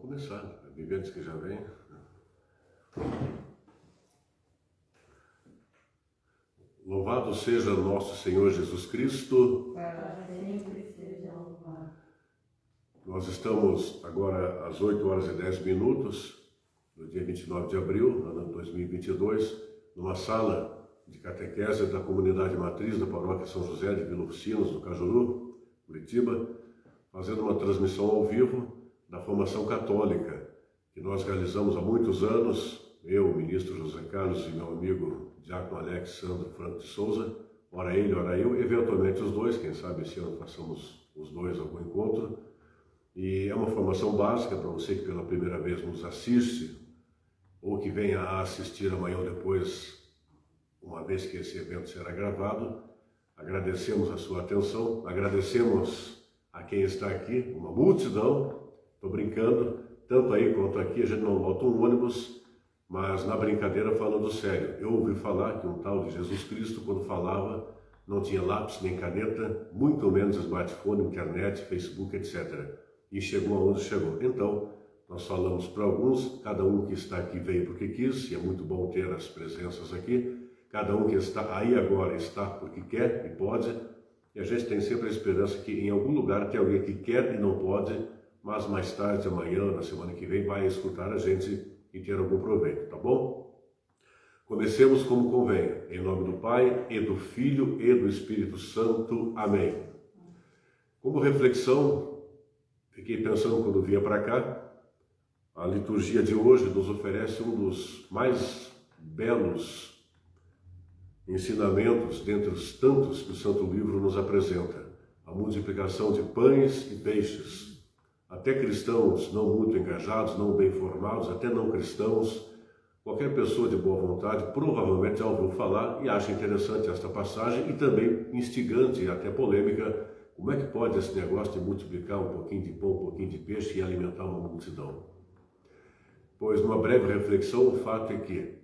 começar, viventes que já vem. Louvado seja nosso Senhor Jesus Cristo. Para sempre seja louvado. Nós estamos agora às 8h10, no dia 29 de abril, no ano 2022, numa sala de catequese da comunidade matriz da paróquia São José de Vila Oficinas, do Cajuru, Curitiba, fazendo uma transmissão ao vivo da formação católica que nós realizamos há muitos anos, eu, o ministro José Carlos e meu amigo Diácono Alexandre Franco de Souza, ora ele, ora eu, eventualmente os dois, quem sabe esse ano façamos os dois algum encontro. E é uma formação básica para você que pela primeira vez nos assiste, ou que venha a assistir amanhã ou depois, uma vez que esse evento será gravado. Agradecemos a sua atenção, agradecemos a quem está aqui, uma multidão, estou brincando, tanto aí quanto aqui, a gente não lota um ônibus, mas na brincadeira falando sério. Eu ouvi falar que um tal de Jesus Cristo, quando falava, não tinha lápis nem caneta, muito menos smartphone, internet, Facebook, etc. E chegou aonde chegou. Então, nós falamos para alguns, cada um que está aqui veio porque quis, e é muito bom ter as presenças aqui. Cada um que está aí agora está porque quer e pode. E a gente tem sempre a esperança que em algum lugar tem alguém que quer e não pode, mas mais tarde, amanhã, na semana que vem, vai escutar a gente e ter algum proveito, tá bom? Comecemos como convém, em nome do Pai, e do Filho, e do Espírito Santo. Amém. Como reflexão, fiquei pensando quando vinha para cá, a liturgia de hoje nos oferece um dos mais belos ensinamentos, dentre os tantos que o Santo Livro nos apresenta, a multiplicação de pães e peixes. Até cristãos não muito engajados, não bem formados, até não cristãos, qualquer pessoa de boa vontade provavelmente já ouviu falar e acha interessante esta passagem e também instigante e até polêmica. Como é que pode esse negócio de multiplicar um pouquinho de pão, um pouquinho de peixe e alimentar uma multidão? Pois, numa breve reflexão, o fato é que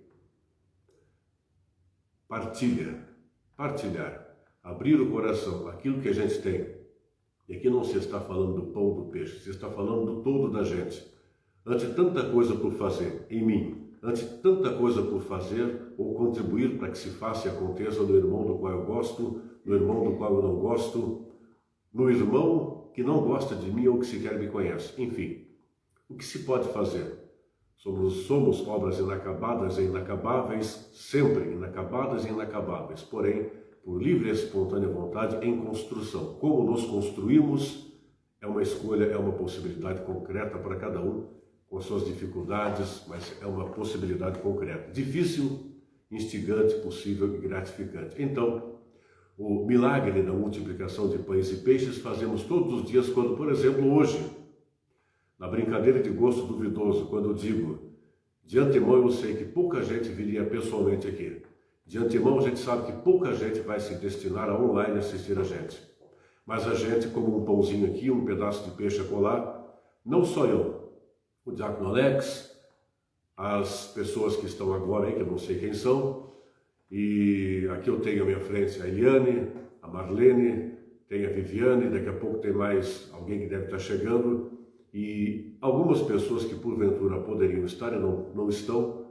partilhar, abrir o coração, aquilo que a gente tem. E aqui não se está falando do pão, do peixe, se está falando do todo da gente. Ante tanta coisa por fazer em mim, ante tanta coisa por fazer ou contribuir para que se faça e aconteça no irmão do qual eu gosto, no irmão do qual eu não gosto, no irmão que não gosta de mim ou que sequer me conhece. Enfim, o que se pode fazer? Somos obras inacabadas e inacabáveis, sempre inacabadas e inacabáveis, porém, por livre e espontânea vontade, em construção. Como nos construímos é uma escolha, é uma possibilidade concreta para cada um, com as suas dificuldades, mas é uma possibilidade concreta. Difícil, instigante, possível e gratificante. Então, o milagre da multiplicação de pães e peixes fazemos todos os dias, quando, por exemplo, hoje, na brincadeira de gosto duvidoso, quando eu digo, de antemão eu sei que pouca gente viria pessoalmente aqui. De antemão a gente sabe que pouca gente vai se destinar a online assistir a gente. Mas a gente, como um pãozinho aqui, um pedaço de peixe a colar, não só eu, o Diácono Alex, as pessoas que estão agora aí, que eu não sei quem são, e aqui eu tenho à minha frente a Eliane, a Marlene, tem a Viviane, daqui a pouco tem mais alguém que deve estar chegando, e algumas pessoas que porventura poderiam estar e não estão,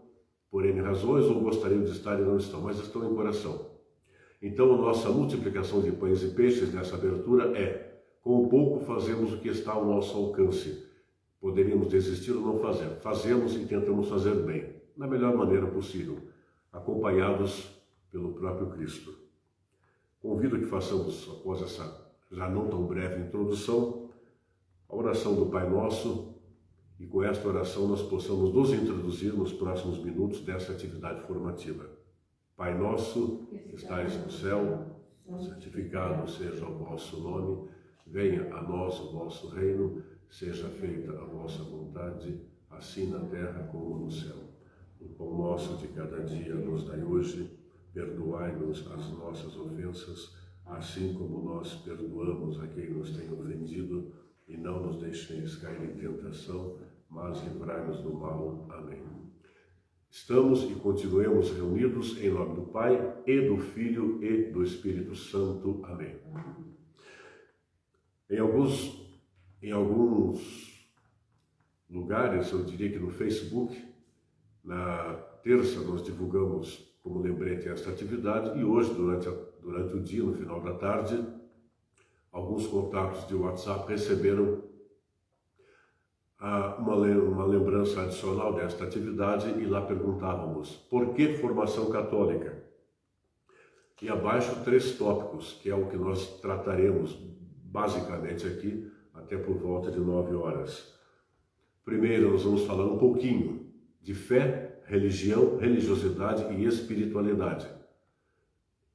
por N razões, ou gostariam de estar e não estão, mas estão em coração. Então, a nossa multiplicação de pães e peixes nessa abertura é, com pouco fazemos o que está ao nosso alcance. Poderíamos desistir ou não fazer. Fazemos e tentamos fazer bem, da melhor maneira possível, acompanhados pelo próprio Cristo. Convido que façamos, após essa já não tão breve introdução, a oração do Pai Nosso, e com esta oração nós possamos nos introduzir nos próximos minutos dessa atividade formativa. Pai nosso, que estais no céu, santificado seja o vosso nome, venha a nós o vosso reino, seja feita a vossa vontade, assim na terra como no céu. O pão nosso de cada dia nos dai hoje, perdoai-nos as nossas ofensas, assim como nós perdoamos a quem nos tem ofendido, e não nos deixeis cair em tentação, mas livrai-nos do mal. Amém. Estamos e continuemos reunidos em nome do Pai, e do Filho, e do Espírito Santo. Amém. Em alguns lugares, eu diria que no Facebook. Na terça nós divulgamos como lembrete esta atividade e hoje, durante o dia, no final da tarde, alguns contatos de WhatsApp receberam uma lembrança adicional desta atividade e lá perguntávamos: por que formação católica? E abaixo 3 tópicos, que é o que nós trataremos basicamente aqui, até por volta de 9 horas. Primeiro, nós vamos falar um pouquinho de fé, religião, religiosidade e espiritualidade,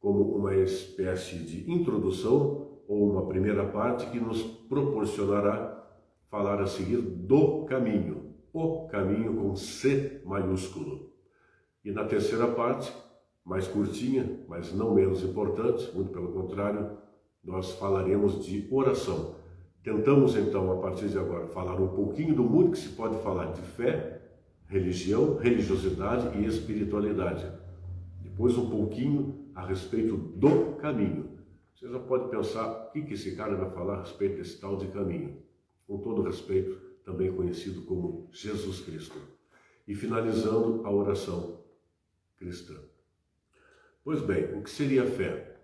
como uma espécie de introdução ou uma primeira parte que nos proporcionará falar a seguir do caminho, o caminho com C maiúsculo. E na terceira parte, mais curtinha, mas não menos importante, muito pelo contrário, nós falaremos de oração. Tentamos então, a partir de agora, falar um pouquinho do muito que se pode falar de fé, religião, religiosidade e espiritualidade. Depois um pouquinho a respeito do caminho. Você já pode pensar o que esse cara vai falar a respeito desse tal de caminho. Com todo respeito, também conhecido como Jesus Cristo. E finalizando a oração cristã. Pois bem, o que seria fé?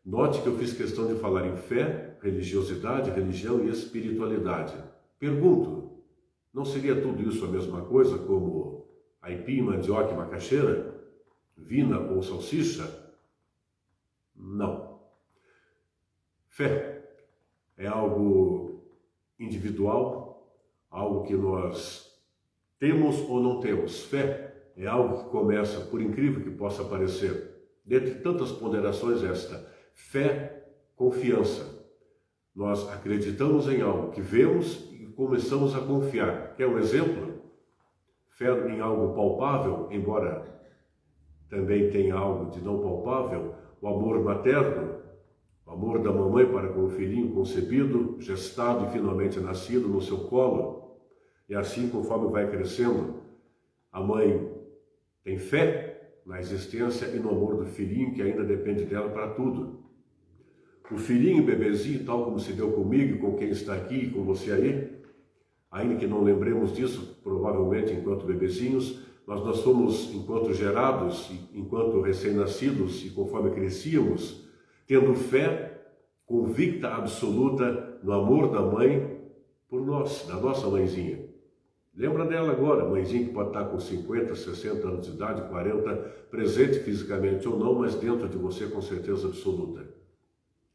Note que eu fiz questão de falar em fé, religiosidade, religião e espiritualidade. Pergunto, não seria tudo isso a mesma coisa como aipim, mandioca e macaxeira? Vina ou salsicha? Não. Fé é algo individual, algo que nós temos ou não temos. Fé é algo que começa, por incrível que possa parecer, dentre tantas ponderações esta: fé, confiança. Nós acreditamos em algo que vemos e começamos a confiar. Quer um exemplo? Fé em algo palpável, embora também tenha algo de não palpável, o amor materno, o amor da mamãe para com o filhinho concebido, gestado e finalmente nascido no seu colo. E assim, conforme vai crescendo, a mãe tem fé na existência e no amor do filhinho, que ainda depende dela para tudo. O filhinho, bebezinho, tal como se deu comigo, com quem está aqui e com você aí, ainda que não lembremos disso, provavelmente enquanto bebezinhos, mas nós fomos, enquanto gerados, enquanto recém-nascidos e conforme crescíamos, tendo fé convicta, absoluta, no amor da mãe por nós, da nossa mãezinha. Lembra dela agora, mãezinha que pode estar com 50, 60 anos de idade, 40, presente fisicamente ou não, mas dentro de você com certeza absoluta.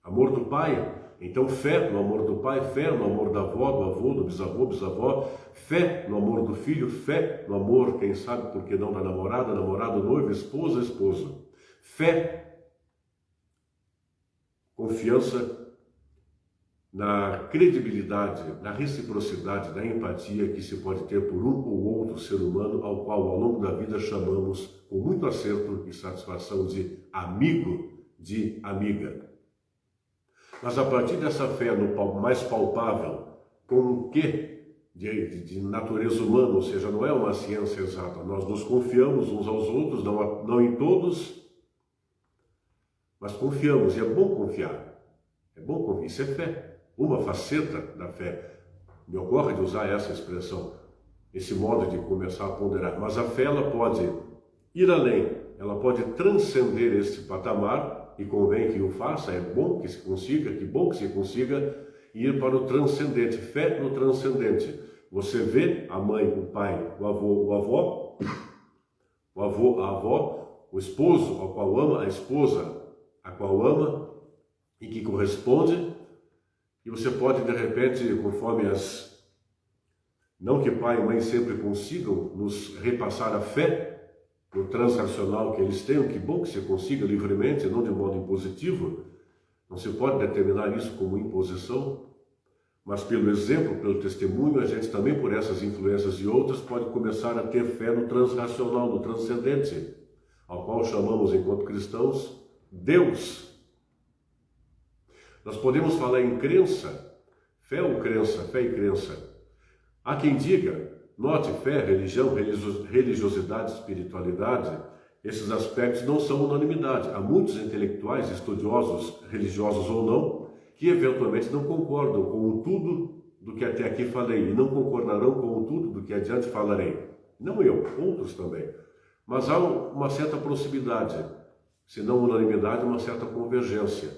Amor do pai, então fé no amor do pai, fé no amor da avó, do avô, do bisavô, bisavó, fé no amor do filho, fé no amor, quem sabe por que não, da namorada, namorado, noivo, esposa, esposo. Fé, confiança na credibilidade, na reciprocidade, na empatia que se pode ter por um ou outro ser humano ao qual ao longo da vida chamamos com muito acerto e satisfação de amigo, de amiga. Mas a partir dessa fé no mais palpável, com o quê de natureza humana, ou seja, não é uma ciência exata, nós nos confiamos uns aos outros, não em todos, mas confiamos, e é bom confiar. É bom confiar, isso é fé, uma faceta da fé. Me ocorre de usar essa expressão, esse modo de começar a ponderar, mas a fé ela pode ir além, ela pode transcender este patamar, e convém que o faça, é bom que se consiga, que bom que se consiga, ir para o transcendente, fé no transcendente. Você vê a mãe, o pai, o avô, a avó, o esposo ao qual ama, a esposa a qual ama e que corresponde, e você pode de repente, conforme não que pai e mãe sempre consigam nos repassar a fé, no transracional que eles têm, que bom que se consiga livremente, não de modo impositivo, não se pode determinar isso como imposição, mas pelo exemplo, pelo testemunho, a gente também, por essas influências e outras, pode começar a ter fé no transracional, no transcendente, ao qual chamamos, enquanto cristãos, Deus. Nós podemos falar em crença, fé ou crença, fé e crença. Há quem diga, note, fé, religião, religiosidade, espiritualidade, esses aspectos não são unanimidade. Há muitos intelectuais, estudiosos, religiosos ou não, que eventualmente não concordam com tudo do que até aqui falei, e não concordarão com tudo do do que adiante falarei. Não eu, outros também. Mas há uma certa proximidade, se não unanimidade, uma certa convergência.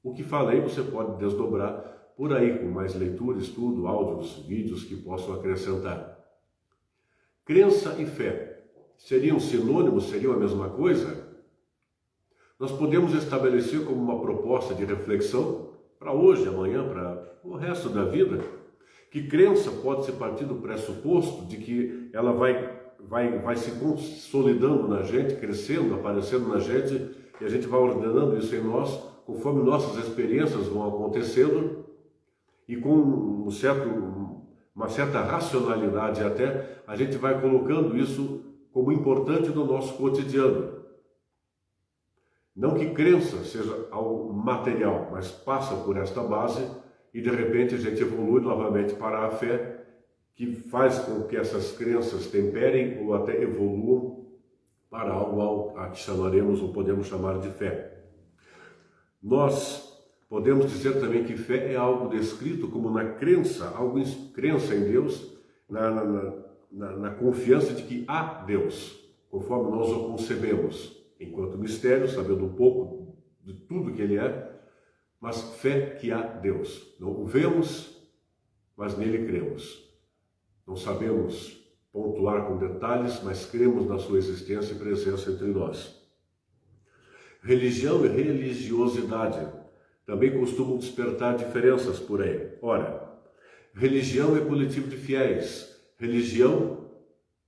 O que falei você pode desdobrar por aí, com mais leitura, estudo, áudios, vídeos que possam acrescentar. Crença e fé seriam sinônimos, seriam a mesma coisa? Nós podemos estabelecer como uma proposta de reflexão para hoje, amanhã, para o resto da vida, que crença pode ser partir do pressuposto de que ela vai se consolidando na gente, crescendo, aparecendo na gente, e a gente vai ordenando isso em nós, conforme nossas experiências vão acontecendo, e com uma certa racionalidade até, a gente vai colocando isso como importante no nosso cotidiano. Não que crença seja algo material, mas passa por esta base e de repente a gente evolui novamente para a fé, que faz com que essas crenças temperem ou até evoluam para algo a que chamaremos ou podemos chamar de fé. Nós podemos dizer também que fé é algo descrito como na crença, crença em Deus, na confiança de que há Deus, conforme nós o concebemos, enquanto mistério, sabendo um pouco de tudo que Ele é, mas fé que há Deus. Não o vemos, mas nele cremos. Não sabemos pontuar com detalhes, mas cremos na sua existência e presença entre nós. Religião e religiosidade também costumam despertar diferenças por aí. Ora, religião é coletivo de fiéis. Religião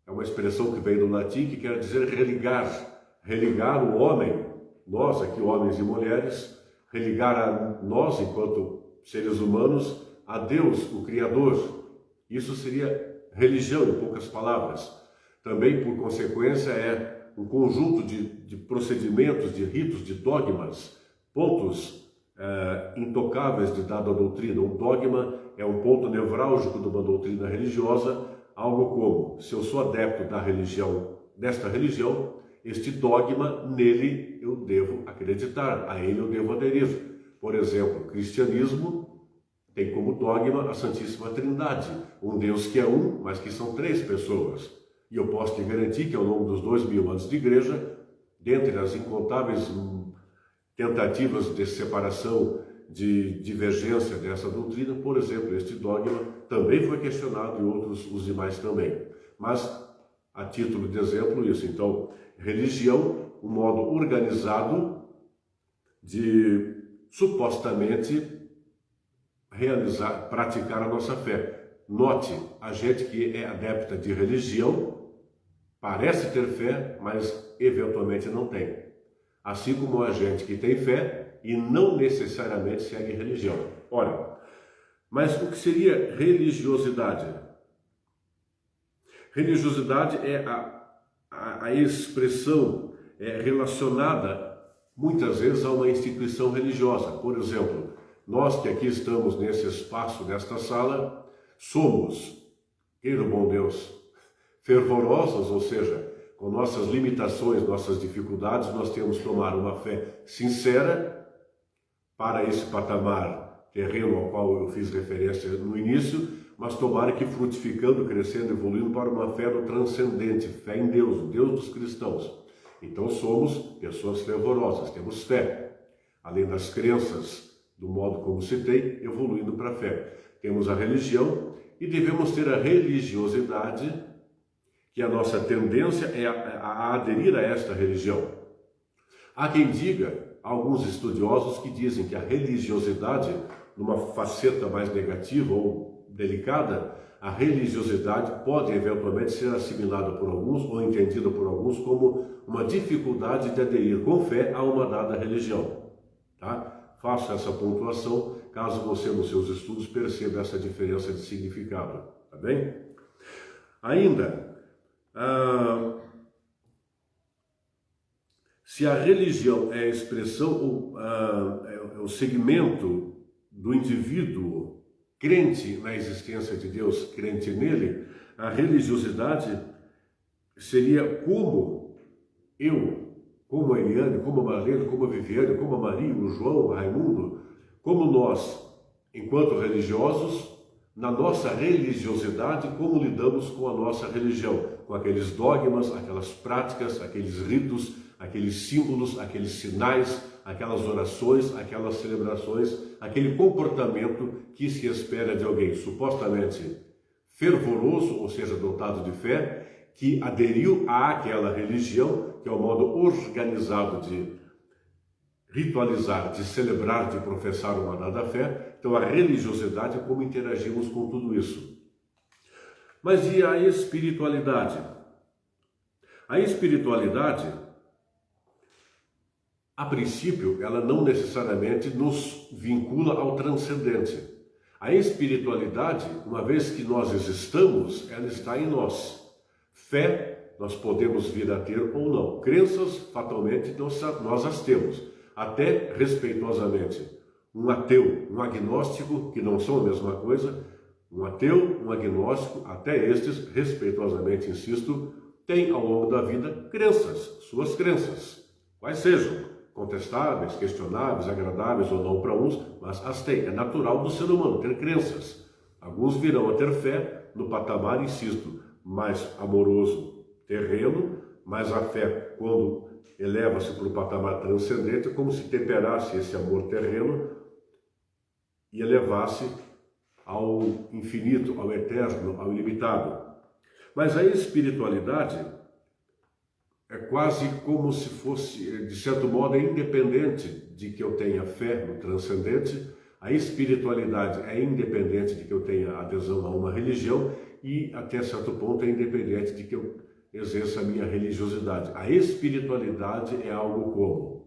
é uma expressão que vem do latim que quer dizer religar. Religar o homem, nós aqui homens e mulheres, religar a nós enquanto seres humanos a Deus, o Criador. Isso seria religião, em poucas palavras. Também, por consequência, é um conjunto de procedimentos, de ritos, de dogmas, pontos intocáveis de dada doutrina. Um dogma é um ponto nevrálgico de uma doutrina religiosa, algo como, se eu sou adepto da religião, desta religião, este dogma, nele eu devo acreditar, a ele eu devo aderir. Por exemplo, o cristianismo tem como dogma a Santíssima Trindade, um Deus que é um, mas que são três pessoas. E eu posso te garantir que ao longo dos 2000 anos de igreja, dentre as incontáveis tentativas de separação, de divergência dessa doutrina, por exemplo, este dogma também foi questionado e outros, os demais também. Mas, a título de exemplo, isso. Então, religião, um modo organizado de supostamente praticar a nossa fé. Note, a gente que é adepta de religião parece ter fé, mas eventualmente não tem. Assim como a gente que tem fé e não necessariamente segue religião. Olha, mas o que seria religiosidade? Religiosidade é a expressão relacionada muitas vezes a uma instituição religiosa. Por exemplo, nós que aqui estamos nesse espaço, nesta sala, somos, queira o bom Deus, fervorosos, ou seja, com nossas limitações, nossas dificuldades, nós temos que tomar uma fé sincera para esse patamar terreno ao qual eu fiz referência no início, mas tomara que frutificando, crescendo, evoluindo para uma fé do transcendente, fé em Deus, o Deus dos cristãos. Então somos pessoas fervorosas, temos fé, além das crenças, do modo como citei, evoluindo para a fé. Temos a religião e devemos ter a religiosidade, que a nossa tendência é a aderir a esta religião. Há quem diga, alguns estudiosos que dizem que a religiosidade, numa faceta mais negativa ou delicada, a religiosidade pode eventualmente ser assimilada por alguns ou entendida por alguns como uma dificuldade de aderir com fé a uma dada religião. Tá? Faço essa pontuação, caso você nos seus estudos perceba essa diferença de significado. Tá bem? Ainda, se a religião é a expressão, é o segmento do indivíduo crente na existência de Deus, crente nele, a religiosidade seria como eu, como a Eliane, como a Marlene, como a Viviane, como a Maria, o João, o Raimundo, como nós, enquanto religiosos, na nossa religiosidade, como lidamos com a nossa religião, com aqueles dogmas, aquelas práticas, aqueles ritos, aqueles símbolos, aqueles sinais, aquelas orações, aquelas celebrações, aquele comportamento que se espera de alguém supostamente fervoroso, ou seja, dotado de fé, que aderiu àquela religião, que é o modo organizado de ritualizar, de celebrar, de professar uma dada fé. Então a religiosidade é como interagimos com tudo isso. Mas e a espiritualidade? A espiritualidade, a princípio, ela não necessariamente nos vincula ao transcendente. A espiritualidade, uma vez que nós existamos, ela está em nós. Fé, nós podemos vir a ter ou não. Crenças, fatalmente, nós as temos. Até respeitosamente. Um ateu, um agnóstico, que não são a mesma coisa, um ateu, um agnóstico, até estes, respeitosamente, insisto, têm ao longo da vida crenças, suas crenças, quais sejam, contestáveis, questionáveis, agradáveis ou não para uns, mas as têm. É natural do ser humano ter crenças. Alguns virão a ter fé no patamar, insisto, mais amoroso, terreno, mas a fé, quando eleva-se para o patamar transcendente, é como se temperasse esse amor terreno e elevasse ao infinito, ao eterno, ao ilimitado. Mas a espiritualidade é quase como se fosse, de certo modo, independente de que eu tenha fé no transcendente. A espiritualidade é independente de que eu tenha adesão a uma religião e, até certo ponto, é independente de que eu exerça a minha religiosidade. A espiritualidade é algo como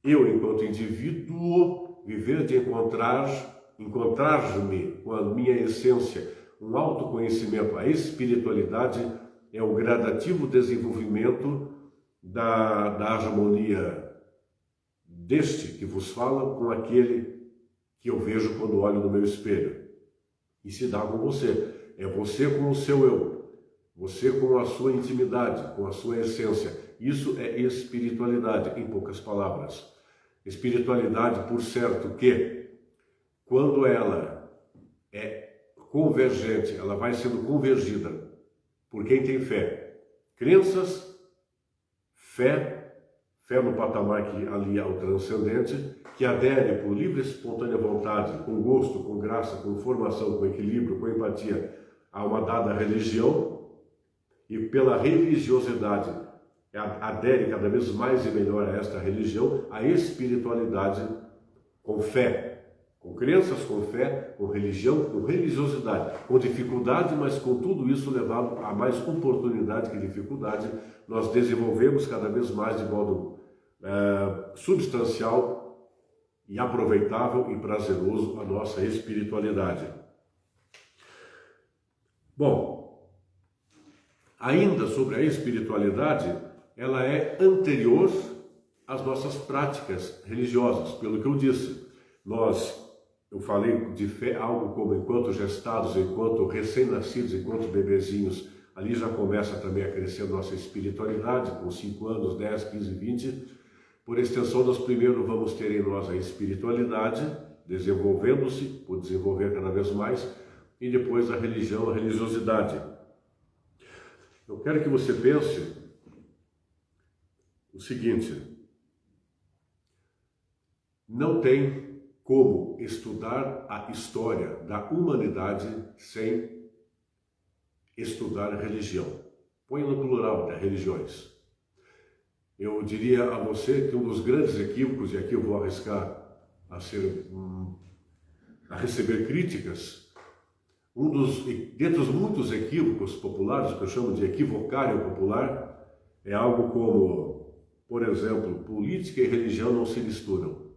eu, enquanto indivíduo, viver de encontrar-me com a minha essência, um autoconhecimento. A espiritualidade é o gradativo desenvolvimento da harmonia deste que vos fala com aquele que eu vejo quando olho no meu espelho. E se dá com você. É você com o seu eu. Você com a sua intimidade, com a sua essência. Isso é espiritualidade, em poucas palavras. Espiritualidade, por certo, que quando ela é convergente, ela vai sendo convergida por quem tem fé. Crenças, fé no patamar que alia ao transcendente, que adere por livre e espontânea vontade, com gosto, com graça, com formação, com equilíbrio, com empatia, a uma dada religião, e pela religiosidade adere cada vez mais e melhor a esta religião. A espiritualidade com fé, com crenças, com fé, com religião, com religiosidade, com dificuldade, mas com tudo isso levado a mais oportunidade que dificuldade, nós desenvolvemos cada vez mais de modo substancial e aproveitável e prazeroso a nossa espiritualidade. Bom, ainda sobre a espiritualidade, ela é anterior às nossas práticas religiosas, pelo que eu disse. Eu falei de fé, algo como enquanto gestados, enquanto recém-nascidos, enquanto bebezinhos, ali já começa também a crescer nossa espiritualidade, com 5 anos, 10, 15, 20. Por extensão, nós primeiro vamos ter em nós a espiritualidade, desenvolvendo-se, por desenvolver cada vez mais, e depois a religião, a religiosidade. Eu quero que você pense o seguinte: não tem como estudar a história da humanidade sem estudar a religião. Põe no plural, das religiões. Eu diria a você que um dos grandes equívocos, e aqui eu vou arriscar a receber críticas, dentre os muitos equívocos populares, que eu chamo de equivocário popular, é algo como, por exemplo, política e religião não se misturam.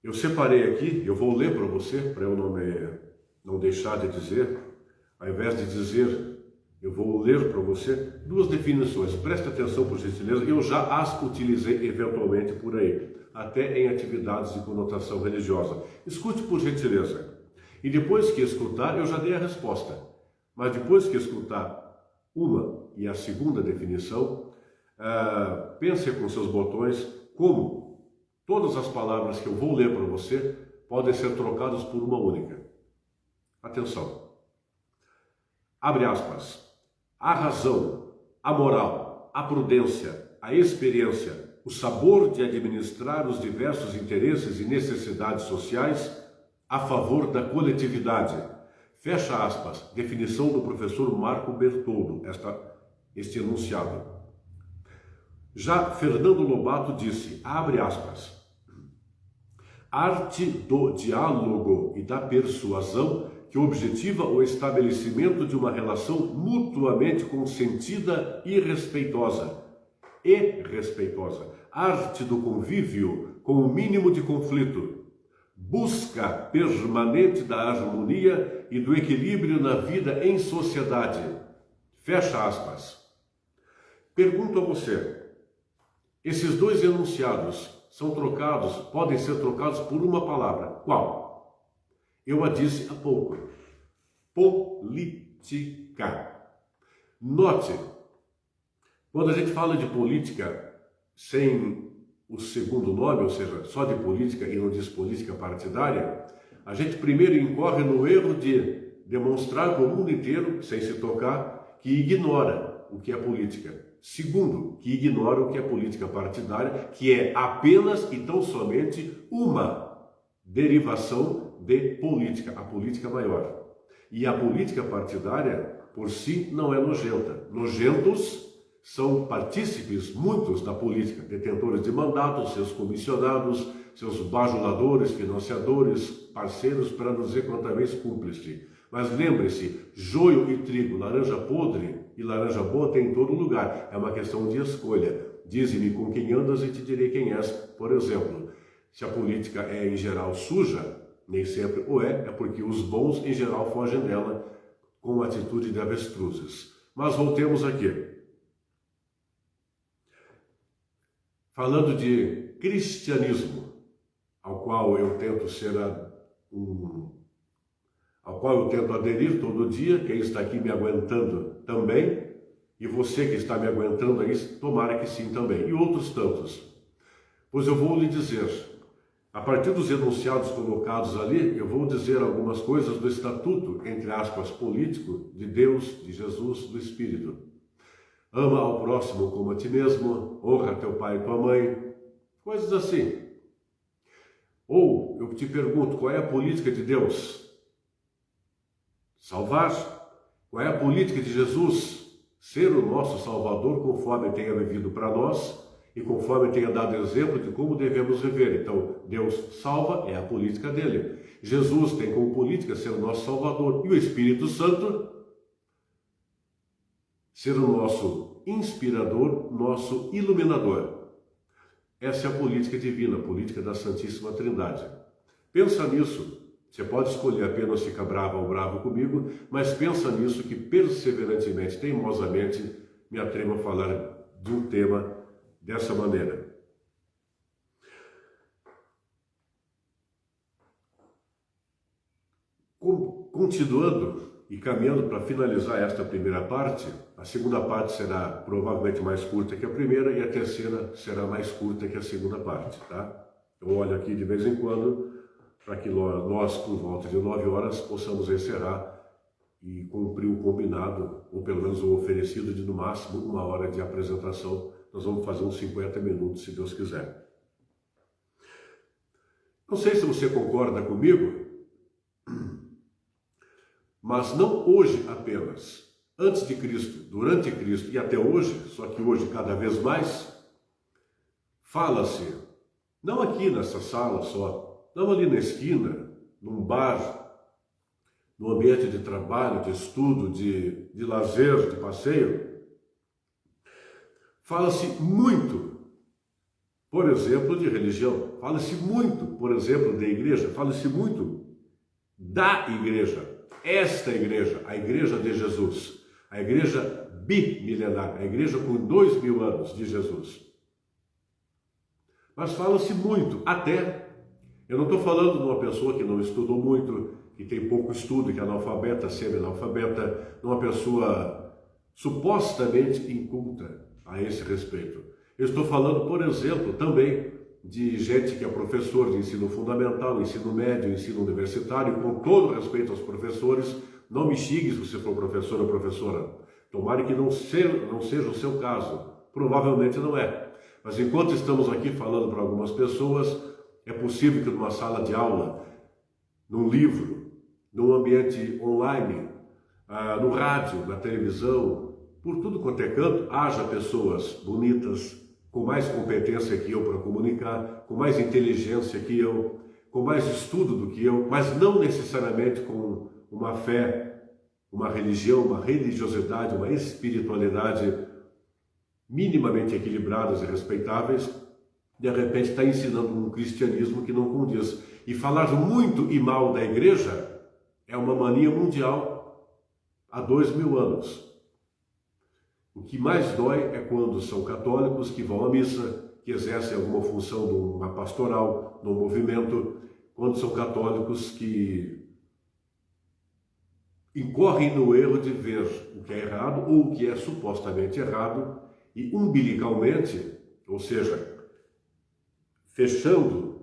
Eu separei aqui, eu vou ler para você, para eu não deixar de dizer, ao invés de dizer, eu vou ler para você duas definições. Preste atenção, por gentileza, eu já as utilizei eventualmente por aí, até em atividades de conotação religiosa. Escute, por gentileza. E depois que escutar, eu já dei a resposta. Mas depois que escutar uma e a segunda definição, pense com seus botões como todas as palavras que eu vou ler para você podem ser trocados por uma única. Atenção. Abre aspas. A razão, a moral, a prudência, a experiência, o sabor de administrar os diversos interesses e necessidades sociais a favor da coletividade. Fecha aspas. Definição do professor Marco Bertoldo, este enunciado. Já Fernando Lobato disse, abre aspas, arte do diálogo e da persuasão que objetiva o estabelecimento de uma relação mutuamente consentida e respeitosa. Arte do convívio com o mínimo de conflito. Busca permanente da harmonia e do equilíbrio na vida em sociedade. Fecha aspas. Pergunto a você, esses dois enunciados podem ser trocados por uma palavra. Qual? Eu a disse há pouco. Política. Note, quando a gente fala de política sem o segundo nome, ou seja, só de política e não diz política partidária, a gente primeiro incorre no erro de demonstrar para o mundo inteiro, sem se tocar, que ignora o que é política. Segundo, que ignora o que é política partidária, que é apenas e tão somente uma derivação de política, a política maior. E a política partidária, por si, não é nojenta. Nojentos são partícipes, muitos, da política, detentores de mandatos, seus comissionados, seus bajuladores, financiadores, parceiros, para não dizer quanta vez cúmplice. Mas lembre-se, joio e trigo, laranja podre e laranja boa tem em todo lugar. É uma questão de escolha. Dize-me com quem andas e te direi quem és. Por exemplo, se a política é em geral suja, nem sempre o é porque os bons em geral fogem dela com atitude de avestruzes. Mas voltemos aqui. Falando de cristianismo, ao qual eu tento aderir todo dia, quem está aqui me aguentando também, e você que está me aguentando aí, tomara que sim também, e outros tantos. Pois eu vou lhe dizer, a partir dos enunciados colocados ali, eu vou dizer algumas coisas do estatuto, entre aspas, político, de Deus, de Jesus, do Espírito. Ama ao próximo como a ti mesmo, honra teu pai e tua mãe, coisas assim. Ou, eu te pergunto, qual é a política de Deus? Salvar. Qual é a política de Jesus? Ser o nosso Salvador conforme tenha vivido para nós e conforme tenha dado exemplo de como devemos viver. Então, Deus salva, é a política dele. Jesus tem como política ser o nosso Salvador. E o Espírito Santo ser o nosso inspirador, nosso iluminador. Essa é a política divina, a política da Santíssima Trindade. Pensa nisso. Você pode escolher apenas ficar bravo ou bravo comigo, mas pensa nisso que perseverantemente, teimosamente, me atrevo a falar de um tema dessa maneira. Continuando e caminhando para finalizar esta primeira parte, a segunda parte será provavelmente mais curta que a primeira e a terceira será mais curta que a segunda parte, tá? Eu olho aqui de vez em quando para que nós, por volta de 9 horas, possamos encerrar e cumprir o combinado, ou pelo menos o oferecido de no máximo 1 hora de apresentação. Nós vamos fazer uns 50 minutos, se Deus quiser. Não sei se você concorda comigo, mas não hoje apenas. Antes de Cristo, durante Cristo e até hoje, só que hoje cada vez mais, fala-se, não aqui nessa sala só, não ali na esquina, num bar, no ambiente de trabalho, de estudo, de lazer, de passeio, fala-se muito, por exemplo, de religião, fala-se muito, por exemplo, da igreja, fala-se muito da igreja, esta igreja, a igreja de Jesus, a igreja bimilenar, a igreja com 2000 anos de Jesus. Mas fala-se muito, até, eu não estou falando de uma pessoa que não estudou muito, que tem pouco estudo, que é analfabeta, semi-analfabeta, de uma pessoa supostamente inculta a esse respeito. Eu estou falando, por exemplo, também de gente que é professor de ensino fundamental, ensino médio, ensino universitário, com todo respeito aos professores, não me xingue se você for professor ou professora. Tomara que não seja o seu caso. Provavelmente não é. Mas enquanto estamos aqui falando para algumas pessoas, é possível que numa sala de aula, num livro, num ambiente online, no rádio, na televisão, por tudo quanto é canto, haja pessoas bonitas, com mais competência que eu para comunicar, com mais inteligência que eu, com mais estudo do que eu, mas não necessariamente com uma fé, uma religião, uma religiosidade, uma espiritualidade minimamente equilibradas e respeitáveis, de repente está ensinando um cristianismo que não condiz. E falar muito e mal da igreja é uma mania mundial há 2000 anos. O que mais dói é quando são católicos que vão à missa, que exercem alguma função de uma pastoral, de um movimento, quando são católicos que incorrem no erro de ver o que é errado ou o que é supostamente errado e umbilicalmente, ou seja, fechando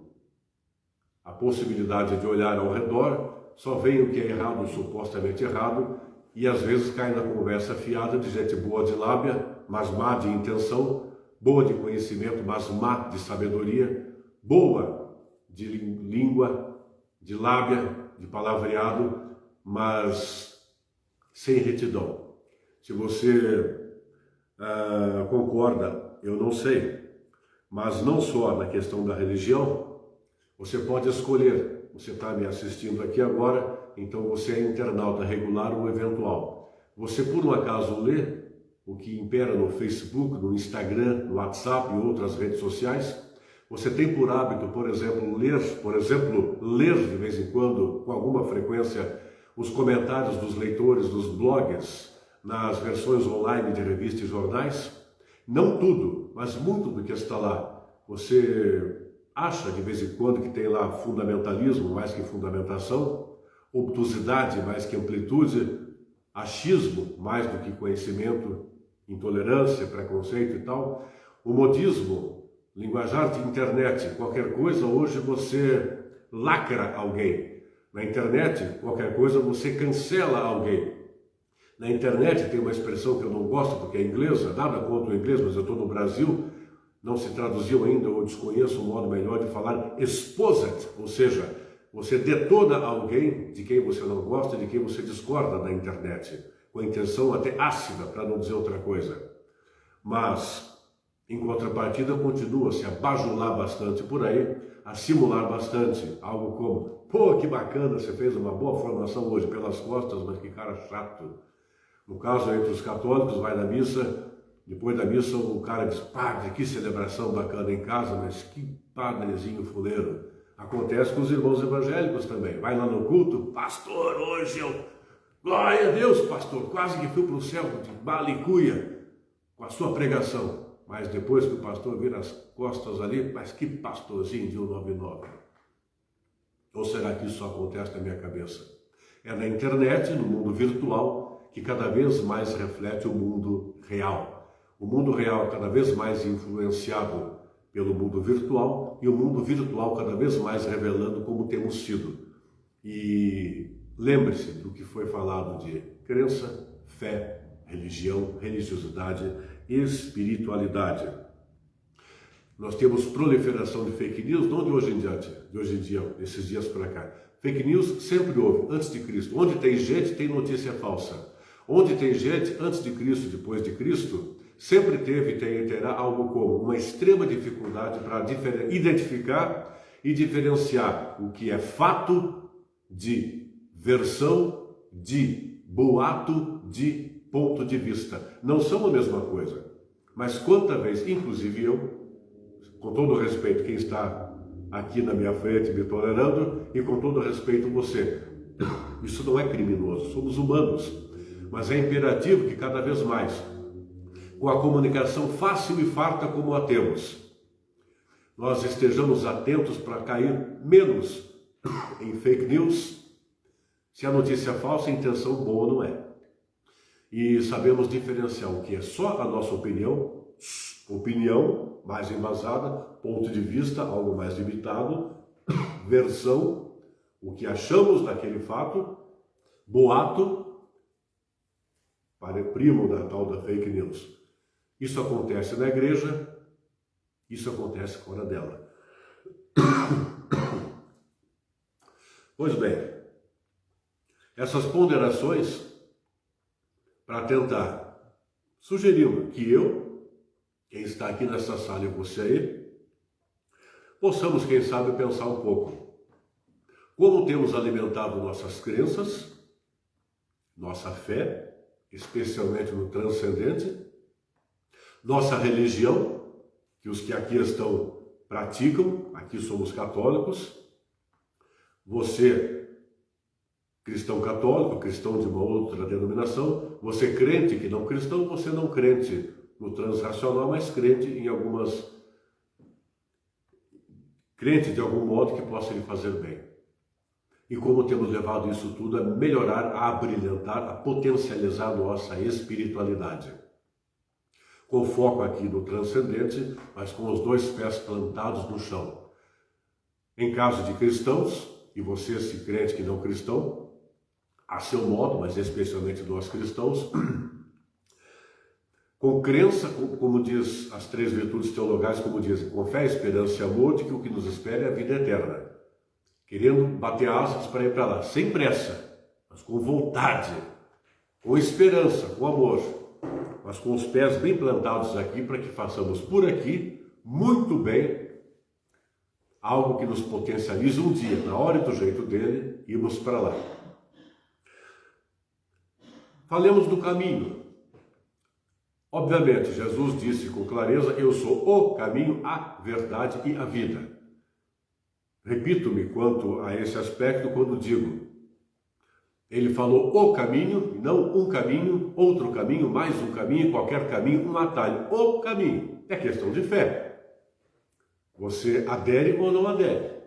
a possibilidade de olhar ao redor, só veem o que é errado, supostamente errado, e às vezes cai na conversa fiada de gente boa de lábia, mas má de intenção, boa de conhecimento, mas má de sabedoria, boa de língua, de lábia, de palavreado, mas sem retidão. Se você concorda, eu não sei, mas não só na questão da religião, você pode escolher. Você está me assistindo aqui agora, então você é internauta regular ou eventual. Você por um acaso lê o que impera no Facebook, no Instagram, no WhatsApp e outras redes sociais? Você tem por hábito, por exemplo, ler de vez em quando, com alguma frequência, os comentários dos leitores dos blogs nas versões online de revistas e jornais? Não tudo, mas muito do que está lá. Você acha de vez em quando que tem lá fundamentalismo mais que fundamentação, obtusidade mais que amplitude, achismo mais do que conhecimento, intolerância, preconceito e tal, o modismo, linguajar de internet, qualquer coisa hoje você lacra alguém. Na internet, qualquer coisa você cancela alguém. Na internet tem uma expressão que eu não gosto porque é inglesa, nada contra o inglês, mas eu estou no Brasil, não se traduziu ainda, ou desconheço um modo melhor de falar, exposed, ou seja, você detona alguém de quem você não gosta, de quem você discorda na internet, com a intenção até ácida, para não dizer outra coisa. Mas, em contrapartida, continua a se abajular bastante por aí, a simular bastante, algo como, pô, que bacana, você fez uma boa formação hoje pelas costas, mas que cara chato. No caso, entre os católicos, vai na missa, depois da missa o cara diz, padre, que celebração bacana em casa, mas que padrezinho fuleiro. Acontece com os irmãos evangélicos também. Vai lá no culto, pastor, hoje eu, glória a Deus, pastor, quase que fui para o céu de bala e cuia com a sua pregação. Mas depois que o pastor vira as costas ali, mas que pastorzinho de 199. Ou será que isso só acontece na minha cabeça? É na internet, no mundo virtual, que cada vez mais reflete o mundo real. O mundo real cada vez mais influenciado pelo mundo virtual e o mundo virtual cada vez mais revelando como temos sido. E lembre-se do que foi falado de crença, fé, religião, religiosidade, espiritualidade. Nós temos proliferação de fake news, não de hoje em diante, de hoje em dia, desses dias para cá. Fake news sempre houve, antes de Cristo. Onde tem gente, tem notícia falsa. Onde tem gente, antes de Cristo, depois de Cristo, sempre teve e terá algo como uma extrema dificuldade para identificar e diferenciar o que é fato de versão, de boato, de ponto de vista. Não são a mesma coisa. Mas quanta vez, inclusive eu, com todo o respeito quem está aqui na minha frente me tolerando e com todo o respeito você, isso não é criminoso, somos humanos, mas é imperativo que cada vez mais, com a comunicação fácil e farta como a temos, nós estejamos atentos para cair menos em fake news, se a notícia é falsa, a intenção boa não é. E sabemos diferenciar o que é só a nossa opinião, mais embasada, ponto de vista, algo mais limitado, versão, o que achamos daquele fato, boato, primo da tal da fake news. Isso acontece na igreja, isso acontece fora dela. Pois bem, essas ponderações para tentar sugerir que eu, quem está aqui nessa sala e você aí, possamos, quem sabe, pensar um pouco como temos alimentado nossas crenças, nossa fé, especialmente no transcendente, nossa religião, que os que aqui estão praticam, aqui somos católicos, você, cristão católico, cristão de uma outra denominação, você crente que não cristão, você não crente no transracional, mas crente em algumas... crente de algum modo que possa lhe fazer bem. E como temos levado isso tudo a melhorar, a brilhantar, a potencializar a nossa espiritualidade. Com foco aqui no transcendente, mas com os dois pés plantados no chão. Em caso de cristãos, e você se crente que não cristão, a seu modo, mas especialmente nós cristãos, com crença, como diz as três virtudes teologais, como dizem, com fé, esperança e amor, de que o que nos espera é a vida eterna. Querendo bater asas para ir para lá, sem pressa, mas com vontade, com esperança, com amor, mas com os pés bem plantados aqui, para que façamos por aqui, muito bem, algo que nos potencialize um dia, na hora e do jeito dele, irmos para lá. Falemos do caminho. Obviamente, Jesus disse com clareza, eu sou o caminho, a verdade e a vida. Repito-me quanto a esse aspecto quando digo, ele falou o caminho, não um caminho, outro caminho, mais um caminho, qualquer caminho, um atalho. O caminho. É questão de fé. Você adere ou não adere.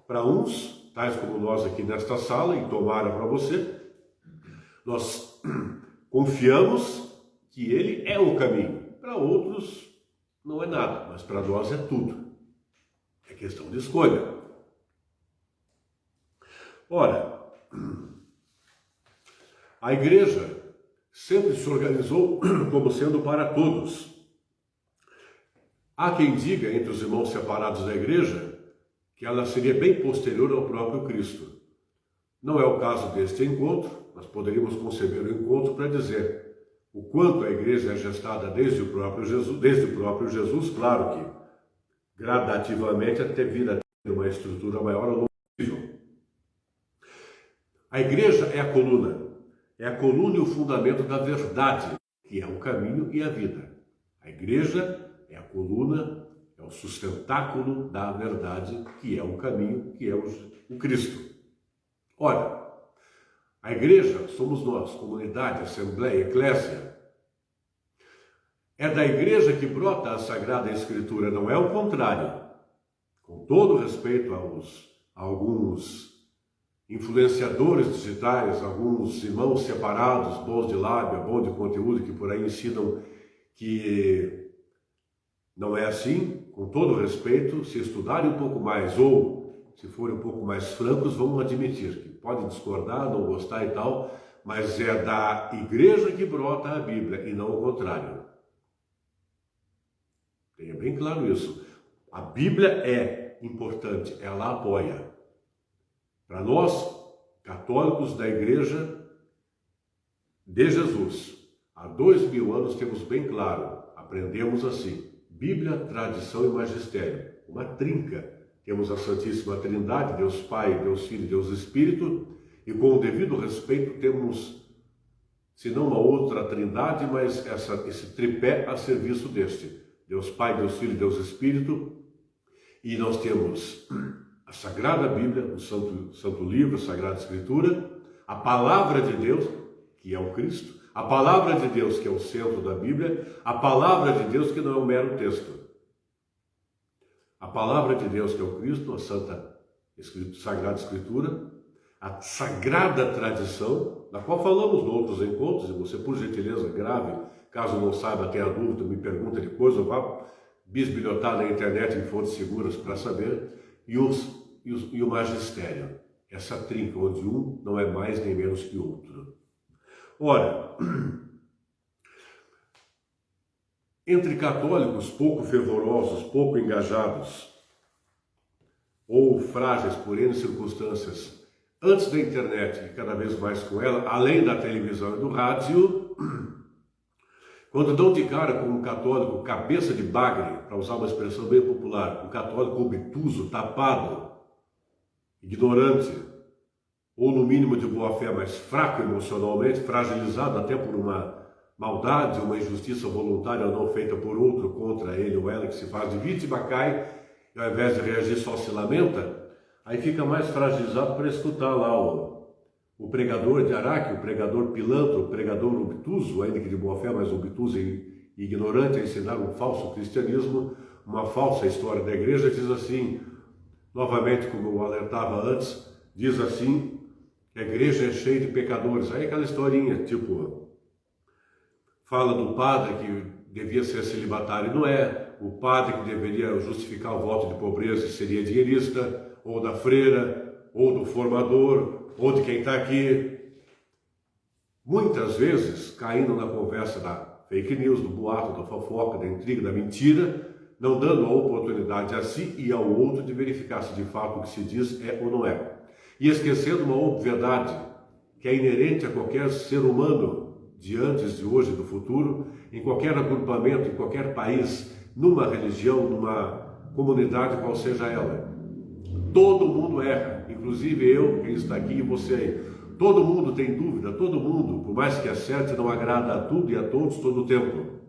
Para uns, tais como nós aqui nesta sala, e tomara para você, nós confiamos que ele é o caminho. Para outros, não é nada, mas para nós é tudo. É questão de escolha. Ora, a igreja sempre se organizou como sendo para todos. Há quem diga, entre os irmãos separados da igreja, que ela seria bem posterior ao próprio Cristo. Não é o caso deste encontro, mas poderíamos conceber o encontro para dizer o quanto a igreja é gestada desde o próprio Jesus, claro que gradativamente até vir a ter uma estrutura maior ao longo do nível. A igreja é a coluna e o fundamento da verdade, que é o caminho e a vida. A igreja é a coluna, é o sustentáculo da verdade, que é o caminho, que é o Cristo. Ora, a igreja somos nós, comunidade, assembleia, eclésia. É da igreja que brota a Sagrada Escritura, não é o contrário. Com todo respeito a alguns influenciadores digitais, alguns irmãos separados, bons de lábia, bons de conteúdo, que por aí ensinam que não é assim. Com todo respeito, se estudarem um pouco mais ou se forem um pouco mais francos, vão admitir que podem discordar, não gostar e tal, mas é da igreja que brota a Bíblia e não o contrário. Tenha bem claro isso. A Bíblia é importante, ela apoia. Para nós, católicos da Igreja de Jesus, há 2000 anos temos bem claro, aprendemos assim, Bíblia, tradição e magistério, uma trinca. Temos a Santíssima Trindade, Deus Pai, Deus Filho e Deus Espírito, e com o devido respeito temos, se não uma outra trindade, mas esse tripé a serviço deste, Deus Pai, Deus Filho e Deus Espírito, e nós temos a Sagrada Bíblia, o Santo Livro, a Sagrada Escritura, a Palavra de Deus, que é o Cristo, a Palavra de Deus, que é o centro da Bíblia, a Palavra de Deus, que não é um mero texto. A Palavra de Deus, que é o Cristo, a Sagrada Escritura, a Sagrada Tradição, da qual falamos em outros encontros, e você, por gentileza, grave, caso não saiba, tenha dúvida, me pergunta de coisa, vá bisbilhotar na internet em fontes seguras para saber, e o magistério. Essa trinca, onde um não é mais nem menos que o outro. Ora, entre católicos pouco fervorosos, pouco engajados, ou frágeis por N circunstâncias, antes da internet e cada vez mais com ela, além da televisão e do rádio, quando dão de cara com um católico cabeça de bagre, para usar uma expressão bem popular, um católico obtuso, tapado, ignorante, ou no mínimo de boa fé, mas fraco emocionalmente, fragilizado até por uma maldade, uma injustiça voluntária ou não feita por outro contra ele ou ela, que se faz de vítima, cai, e ao invés de reagir só se lamenta, aí fica mais fragilizado para escutar lá o pregador de Araque, o pregador pilantra, o pregador obtuso, ainda que de boa fé, mas obtuso e ignorante, a ensinar um falso cristianismo, uma falsa história da igreja, diz assim, novamente, como eu alertava antes, diz assim, que a igreja é cheia de pecadores. Aí aquela historinha, tipo, fala do padre que devia ser celibatário, não é, o padre que deveria justificar o voto de pobreza seria dinheirista, ou da freira, ou do formador, ou de quem está aqui. Muitas vezes, caindo na conversa da fake news, do boato, da fofoca, da intriga, da mentira, não dando a oportunidade a si e ao outro de verificar se de fato o que se diz é ou não é. E esquecendo uma obviedade que é inerente a qualquer ser humano de antes, de hoje e do futuro, em qualquer agrupamento, em qualquer país, numa religião, numa comunidade, qual seja ela. Todo mundo erra, inclusive eu, quem está aqui e você aí. Todo mundo tem dúvida, todo mundo, por mais que acerte, não agrada a tudo e a todos todo o tempo.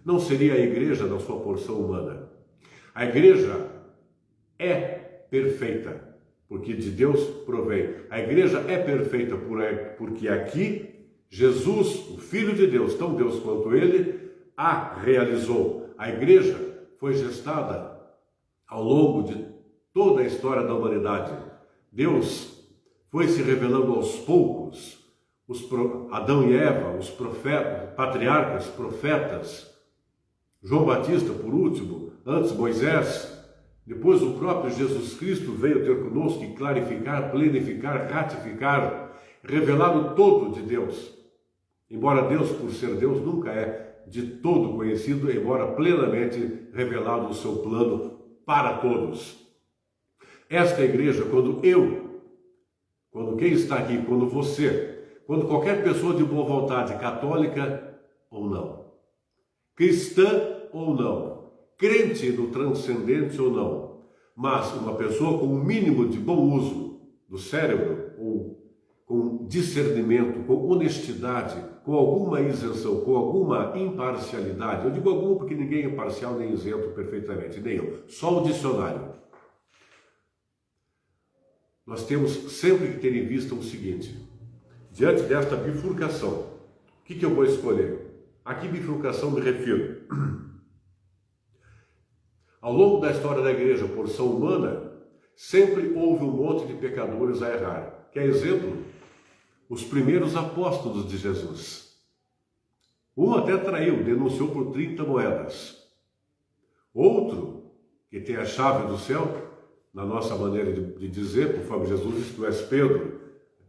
Não seria a igreja na sua porção humana. A igreja é perfeita, porque de Deus provém. A igreja é perfeita porque aqui Jesus, o Filho de Deus, tão Deus quanto Ele, a realizou. A igreja foi gestada ao longo de toda a história da humanidade. Deus foi se revelando aos poucos, Adão e Eva, os profetas, patriarcas, profetas, João Batista, por último, antes Moisés, depois o próprio Jesus Cristo veio ter conosco e clarificar, plenificar, ratificar, revelar o todo de Deus. Embora Deus, por ser Deus, nunca é de todo conhecido, embora plenamente revelado o seu plano para todos. Esta igreja, quando quem está aqui, quando você, quando qualquer pessoa de boa vontade, católica ou não, cristã ou não, crente no transcendente ou não, mas uma pessoa com um mínimo de bom uso do cérebro, ou com discernimento, com honestidade, com alguma isenção, com alguma imparcialidade, eu digo alguma porque ninguém é parcial nem isento perfeitamente, nem eu, só o dicionário. Nós temos sempre que ter em vista o seguinte, diante desta bifurcação, o que eu vou escolher? A que bifurcação me refiro? Ao longo da história da igreja, porção humana, sempre houve um monte de pecadores a errar. Quer exemplo? Os primeiros apóstolos de Jesus. Um até traiu, denunciou por 30 moedas. Outro, que tem a chave do céu, na nossa maneira de dizer, conforme Jesus disse, tu és Pedro,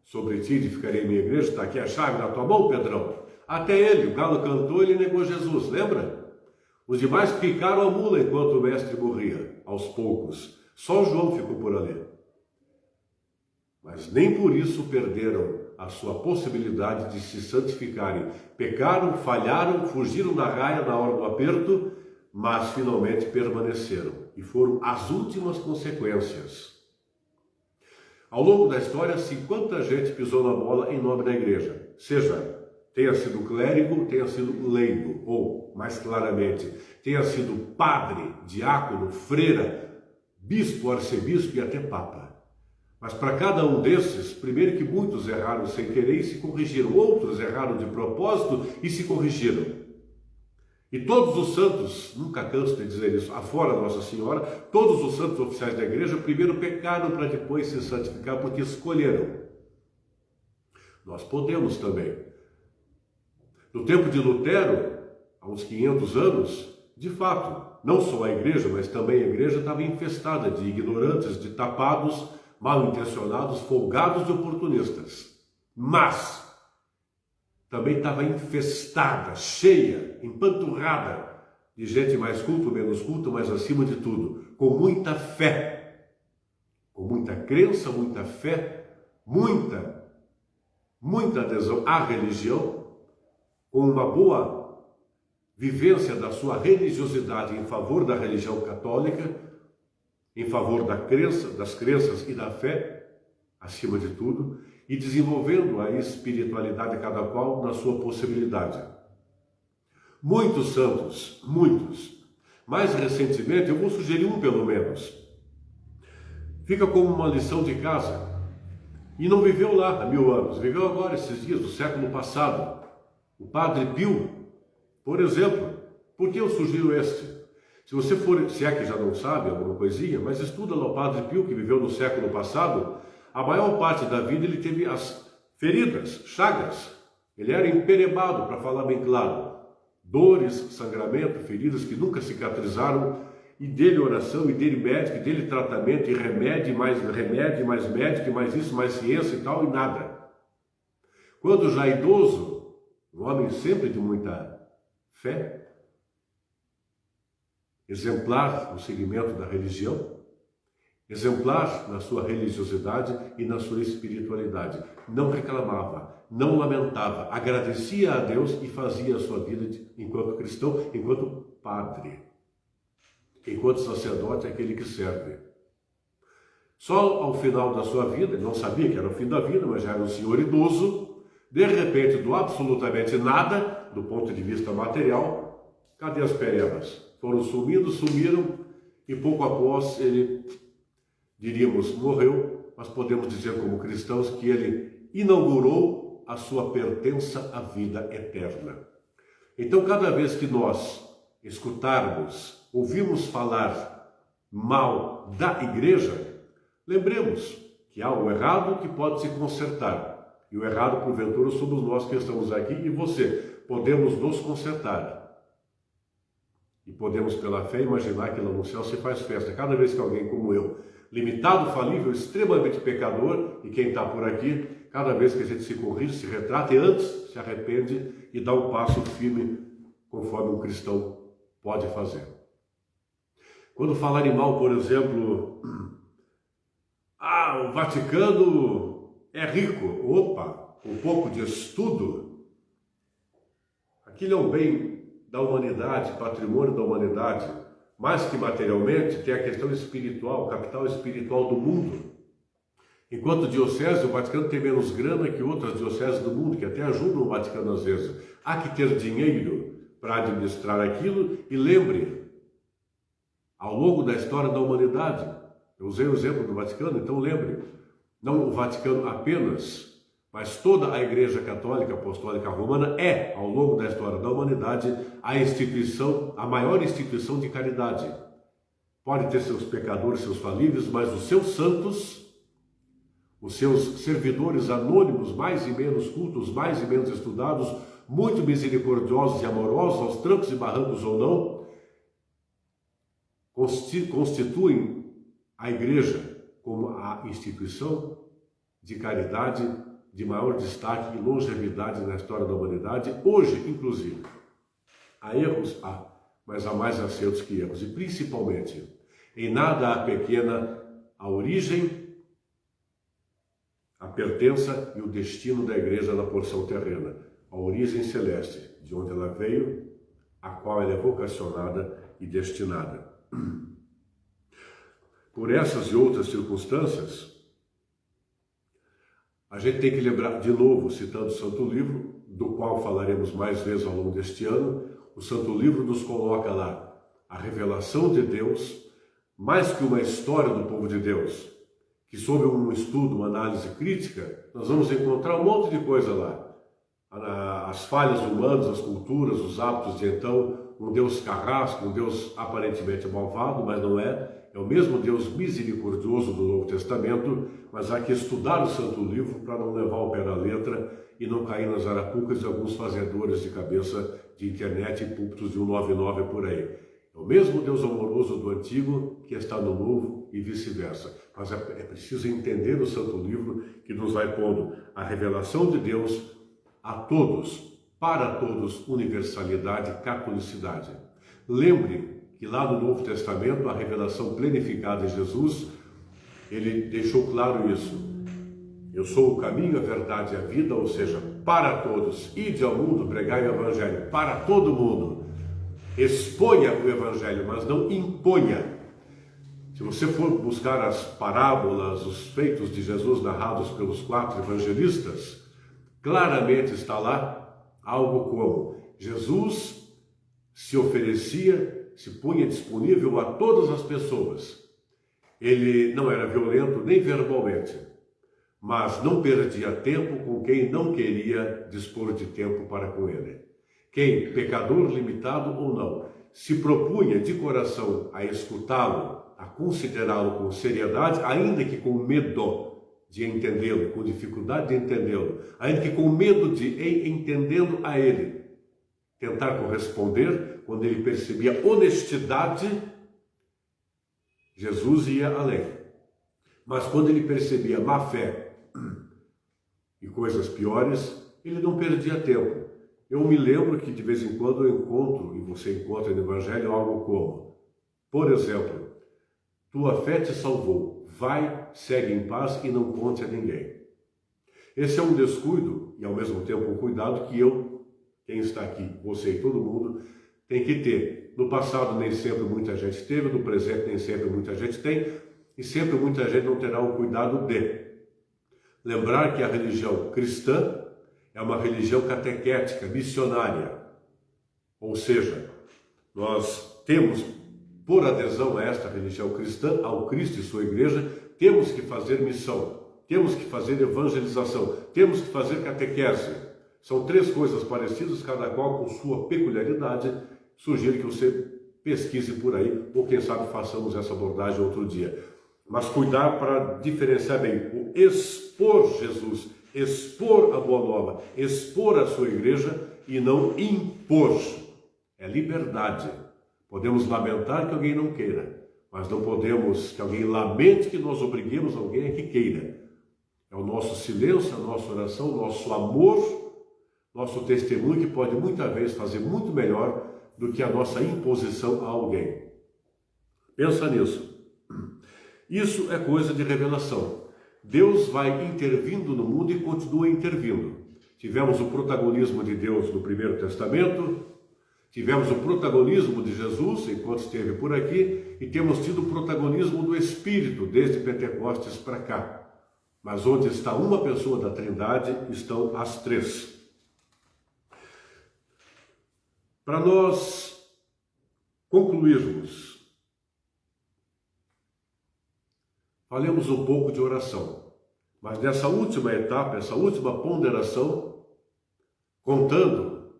sobre ti edificarei minha igreja, está aqui a chave na tua mão, Pedrão. Até ele, o galo cantou, ele negou Jesus, lembra? Os demais picaram a mula enquanto o mestre morria, aos poucos. Só João ficou por ali. Mas nem por isso perderam a sua possibilidade de se santificarem. Pecaram, falharam, fugiram da raia na hora do aperto, mas finalmente permaneceram. E foram as últimas consequências. Ao longo da história, 50 gente pisou na bola em nome da igreja. Seja, tenha sido clérigo, tenha sido leigo, ou, mais claramente, tenha sido padre, diácono, freira, bispo, arcebispo e até papa. Mas para cada um desses, primeiro que muitos erraram sem querer e se corrigiram, outros erraram de propósito e se corrigiram. E todos os santos, nunca canso de dizer isso, afora Nossa Senhora, todos os santos oficiais da igreja primeiro pecaram para depois se santificar porque escolheram. Nós podemos também. No tempo de Lutero, há uns 500 anos, de fato, não só a igreja, mas também a igreja estava infestada de ignorantes, de tapados, mal intencionados, folgados e oportunistas. Mas também estava infestada, cheia, empanturrada de gente mais culta, menos culta, mas acima de tudo, com muita fé, com muita crença, muita fé, muita adesão à religião, com uma boa vivência da sua religiosidade em favor da religião católica, em favor das crenças e da fé, acima de tudo, e desenvolvendo a espiritualidade cada qual na sua possibilidade. Muitos santos, muitos. Mais recentemente, eu vou sugerir um pelo menos. Fica como uma lição de casa. E não viveu lá há 1000 anos, viveu agora, esses dias, do século passado. O Padre Pio, por exemplo. Por que eu sugiro este? Se você for, se é que já não sabe alguma coisinha, mas estuda lá o Padre Pio, que viveu no século passado, a maior parte da vida ele teve as feridas, chagas. Ele era emperebado, para falar bem claro. Dores, sangramento, feridas que nunca cicatrizaram, e dele oração, e dele médico, e dele tratamento, e remédio, mais médico, e mais isso, mais ciência e tal, e nada. Quando já idoso, um homem sempre de muita fé, exemplar no seguimento da religião, exemplar na sua religiosidade e na sua espiritualidade. Não reclamava, não lamentava, agradecia a Deus e fazia a sua vida enquanto cristão, enquanto padre, enquanto sacerdote, aquele que serve. Só ao final da sua vida, ele não sabia que era o fim da vida, mas já era um senhor idoso, de repente, do absolutamente nada, do ponto de vista material, cadê as perebas? Foram sumiram, e pouco após ele, diríamos, morreu, mas podemos dizer como cristãos que ele inaugurou a sua pertença à vida eterna. Então, cada vez que nós escutarmos, ouvirmos falar mal da igreja, lembremos que há o errado que pode se consertar. E o errado, porventura, somos nós que estamos aqui e você. Podemos nos consertar. E podemos, pela fé, imaginar que lá no céu se faz festa. Cada vez que alguém como eu, limitado, falível, extremamente pecador, e quem está por aqui, cada vez que a gente se corrige, se retrata e antes se arrepende e dá um passo firme, conforme um cristão pode fazer. Quando falarem mal, por exemplo, o Vaticano é rico. Opa, um pouco de estudo. Aquilo é um bem da humanidade, patrimônio da humanidade. Mais que materialmente, tem a questão espiritual, o capital espiritual do mundo. Enquanto diocese, o Vaticano tem menos grana que outras dioceses do mundo, que até ajudam o Vaticano às vezes. Há que ter dinheiro para administrar aquilo, e lembre, ao longo da história da humanidade, eu usei o exemplo do Vaticano, então lembre, não o Vaticano apenas, mas toda a Igreja Católica Apostólica Romana é, ao longo da história da humanidade, a maior instituição de caridade. Pode ter seus pecadores, seus falíveis, mas os seus santos, os seus servidores anônimos, mais e menos cultos, mais e menos estudados, muito misericordiosos e amorosos, aos trancos e barrancos ou não, constituem a Igreja como a instituição de caridade de maior destaque e longevidade na história da humanidade, hoje, inclusive. Há erros, mas há mais acertos que erros, e principalmente, em nada há pequena a origem, a pertença e o destino da Igreja na porção terrena, a origem celeste, de onde ela veio, a qual ela é vocacionada e destinada. Por essas e outras circunstâncias, a gente tem que lembrar, de novo, citando o Santo Livro, do qual falaremos mais vezes ao longo deste ano, o Santo Livro nos coloca lá a revelação de Deus, mais que uma história do povo de Deus, que sob um estudo, uma análise crítica, nós vamos encontrar um monte de coisa lá. As falhas humanas, as culturas, os hábitos de então, um Deus carrasco, um Deus aparentemente malvado, mas não é. É o mesmo Deus misericordioso do Novo Testamento, mas há que estudar o Santo Livro para não levar o pé na letra e não cair nas arapucas de alguns fazedores de cabeça de internet e púlpitos de 199 por aí. É É o mesmo Deus amoroso do Antigo que está no Novo e vice-versa. Mas é preciso entender o Santo Livro, que nos vai pondo a revelação de Deus a todos, para todos, universalidade, catolicidade. Lembre que lá no Novo Testamento, a revelação plenificada de Jesus, ele deixou claro isso. Eu sou o caminho, a verdade e a vida, ou seja, para todos. Ide ao mundo, pregai o Evangelho, para todo mundo. Exponha o Evangelho, mas não imponha. Se você for buscar as parábolas, os feitos de Jesus narrados pelos 4 evangelistas, claramente está lá algo como: Jesus se oferecia, se punha disponível a todas as pessoas. Ele não era violento nem verbalmente, mas não perdia tempo com quem não queria dispor de tempo para com ele. Quem, pecador limitado ou não, se propunha de coração a escutá-lo, a considerá-lo com seriedade, ainda que com medo de entendê-lo, com dificuldade de entendê-lo, ainda que com medo de, entendendo a ele, tentar corresponder, quando ele percebia honestidade, Jesus ia além. Mas quando ele percebia má fé e coisas piores, ele não perdia tempo. Eu me lembro que de vez em quando eu encontro, e você encontra no Evangelho, algo como, por exemplo, tua fé te salvou, vai, segue em paz e não conte a ninguém. Esse é um descuido e ao mesmo tempo um cuidado que eu, quem está aqui, você e todo mundo, tem que ter. No passado nem sempre muita gente teve, no presente nem sempre muita gente tem, e sempre muita gente não terá o cuidado de lembrar que a religião cristã é uma religião catequética, missionária. Ou seja, nós temos, por adesão a esta religião cristã, ao Cristo e sua igreja, temos que fazer missão, temos que fazer evangelização, temos que fazer catequese. São 3 coisas parecidas, cada qual com sua peculiaridade. Sugiro que você pesquise por aí, ou quem sabe façamos essa abordagem outro dia. Mas cuidar para diferenciar bem o expor Jesus, expor a Boa Nova, expor a sua igreja e não impor. É liberdade. Podemos lamentar que alguém não queira, mas não podemos que alguém lamente que nós obriguemos alguém a que queira. É o nosso silêncio, a nossa oração, o nosso amor, nosso testemunho que pode muitas vezes fazer muito melhor do que a nossa imposição a alguém. Pensa nisso. Isso é coisa de revelação. Deus vai intervindo no mundo e continua intervindo. Tivemos o protagonismo de Deus no Primeiro Testamento, tivemos o protagonismo de Jesus enquanto esteve por aqui, e temos tido o protagonismo do Espírito desde Pentecostes para cá. Mas onde está uma pessoa da Trindade, estão as 3. Para nós concluirmos, falemos um pouco de oração. Mas nessa última etapa, essa última ponderação, contando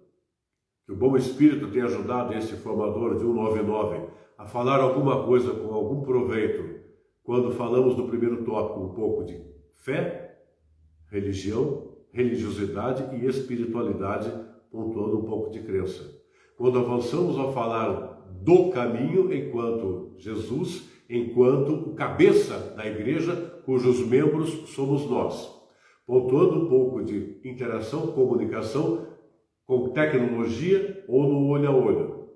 que o bom Espírito tem ajudado esse formador de 199 a falar alguma coisa com algum proveito, quando falamos no primeiro tópico um pouco de fé, religião, religiosidade e espiritualidade, pontuando um pouco de crença. Quando avançamos a falar do caminho enquanto Jesus, enquanto o cabeça da igreja, cujos membros somos nós. Pontuando um pouco de interação, comunicação com tecnologia ou no olho a olho.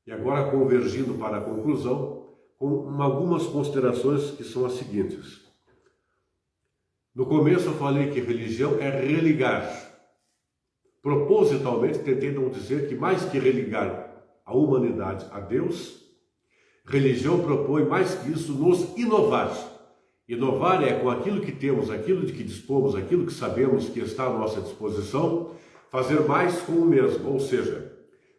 E agora convergindo para a conclusão, com algumas considerações que são as seguintes. No começo eu falei que religião é religar. Propositalmente tentei não dizer que mais que religar a humanidade a Deus, religião propõe mais que isso nos inovar. Inovar é com aquilo que temos, aquilo de que dispomos, aquilo que sabemos que está à nossa disposição, fazer mais com o mesmo, ou seja,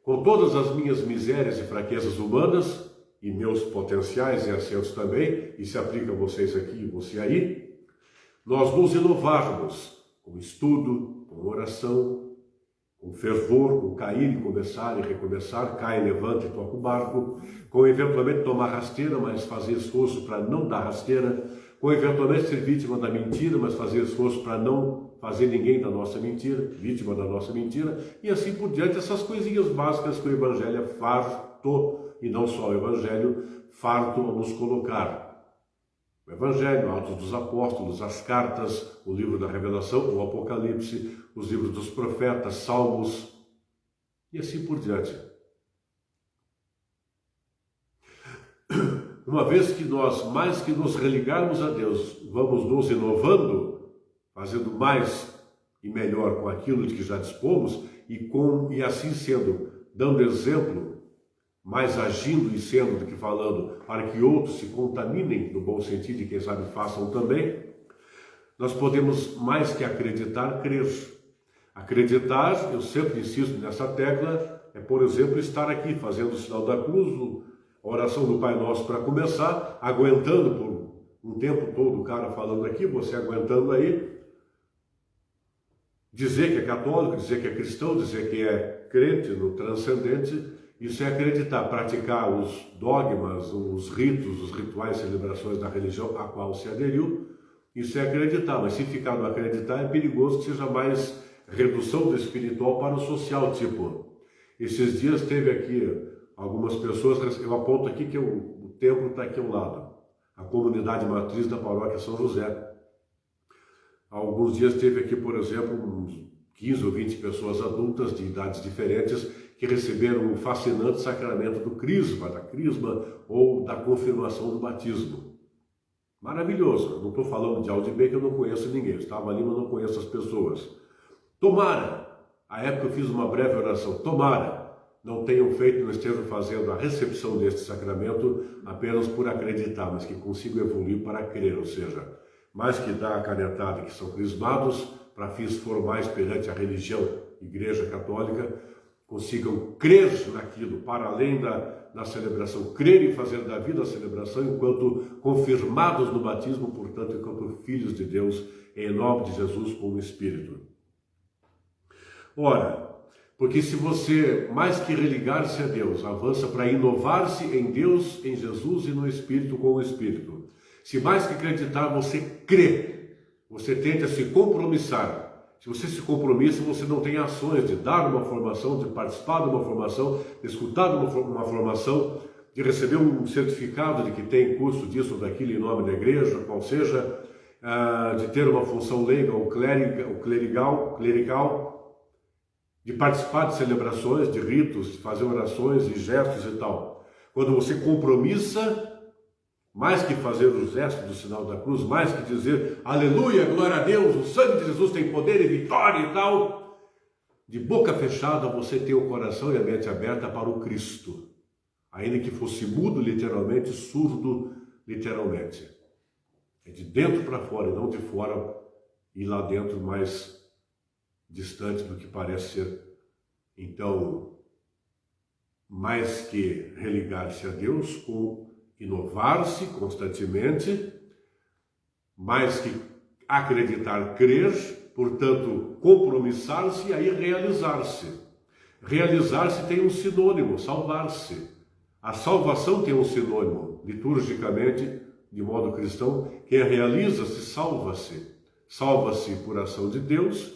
com todas as minhas misérias e fraquezas humanas, e meus potenciais e acertos também, e se aplica a vocês aqui e você aí, nós nos inovarmos com estudo, com oração, com fervor, com cair e começar e recomeçar, cai, levanta e toca o barco, com eventualmente tomar rasteira, mas fazer esforço para não dar rasteira, com eventualmente ser vítima da mentira, mas fazer esforço para não fazer ninguém da nossa mentira, vítima da nossa mentira, e assim por diante, essas coisinhas básicas que o Evangelho é farto e não só o Evangelho, farto a nos colocar. O Evangelho, Atos dos Apóstolos, as cartas, o livro da Revelação, o Apocalipse, os livros dos profetas, Salmos e assim por diante. Uma vez que nós, mais que nos religarmos a Deus, vamos nos inovando, fazendo mais e melhor com aquilo de que já dispomos, e assim sendo, dando exemplo, mais agindo e sendo do que falando, para que outros se contaminem, no bom sentido, e quem sabe façam também, nós podemos mais que acreditar, crer. Acreditar, eu sempre insisto nessa tecla, é, por exemplo, estar aqui fazendo o sinal da cruz, a oração do Pai Nosso para começar, aguentando por um tempo todo o cara falando aqui, você aguentando aí, dizer que é católico, dizer que é cristão, dizer que é crente no transcendente, isso é acreditar, praticar os dogmas, os ritos, os rituais, celebrações da religião a qual se aderiu, isso é acreditar, mas se ficar no acreditar é perigoso que seja mais redução do espiritual para o social, tipo, esses dias teve aqui algumas pessoas, eu aponto aqui que o templo está aqui ao lado, a comunidade matriz da paróquia São José. Há alguns dias teve aqui, por exemplo, uns 15 ou 20 pessoas adultas de idades diferentes que receberam o fascinante sacramento do crisma, da crisma ou da confirmação do batismo. Maravilhoso, eu não estou falando de Aldibê que eu não conheço ninguém, eu estava ali, mas não conheço as pessoas. Tomara, à época eu fiz uma breve oração, tomara, não tenham feito, não estejam fazendo a recepção deste sacramento apenas por acreditar, mas que consigam evoluir para crer, ou seja, mais que dar a canetada que são crismados para fins formais perante a religião, Igreja Católica, consigam crer naquilo, para além da celebração, crer e fazer da vida a celebração enquanto confirmados no batismo, portanto, enquanto filhos de Deus, em nome de Jesus como Espírito. Ora, porque se você, mais que religar-se a Deus, avança para inovar-se em Deus, em Jesus e no Espírito com o Espírito. Se mais que acreditar, você crê, você tenta se compromissar. Se você se compromissa, você não tem ações de dar uma formação, de participar de uma formação, de escutar de uma formação, de receber um certificado de que tem curso disso ou daquilo em nome da igreja, qual seja, de ter uma função leiga ou clerical, de participar de celebrações, de ritos, de fazer orações e gestos e tal. Quando você compromissa, mais que fazer o gesto do sinal da cruz, mais que dizer aleluia, glória a Deus, o sangue de Jesus tem poder e vitória e tal, de boca fechada você tem o coração e a mente aberta para o Cristo, ainda que fosse mudo literalmente, surdo literalmente. É de dentro para fora e não de fora e lá dentro mais distante do que parece ser. Então, mais que religar-se a Deus, com inovar-se constantemente, mais que acreditar, crer, portanto, compromissar-se e aí realizar-se. Realizar-se tem um sinônimo, salvar-se. A salvação tem um sinônimo, liturgicamente, de modo cristão, quem realiza-se, salva-se. Salva-se por ação de Deus,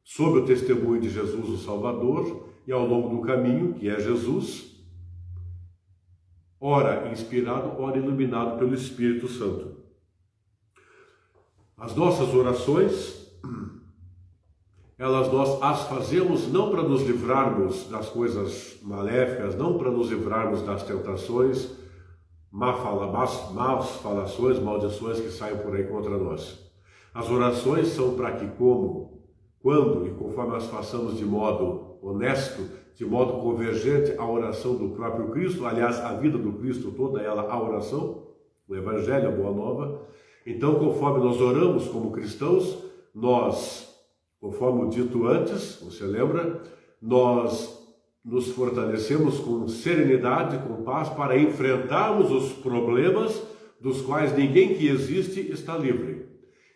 sob o testemunho de Jesus, o Salvador, e ao longo do caminho, que é Jesus, ora inspirado, ora iluminado pelo Espírito Santo. As nossas orações, nós as fazemos não para nos livrarmos das coisas maléficas, não para nos livrarmos das tentações, más falações, maldições que saem por aí contra nós. As orações são para que, quando e conforme as façamos de modo honesto, de modo convergente à oração do próprio Cristo, aliás, a vida do Cristo toda ela a oração, o Evangelho, a Boa Nova. Então, conforme nós oramos como cristãos, nós, conforme o dito antes, você lembra, nós nos fortalecemos com serenidade, com paz, para enfrentarmos os problemas dos quais ninguém que existe está livre.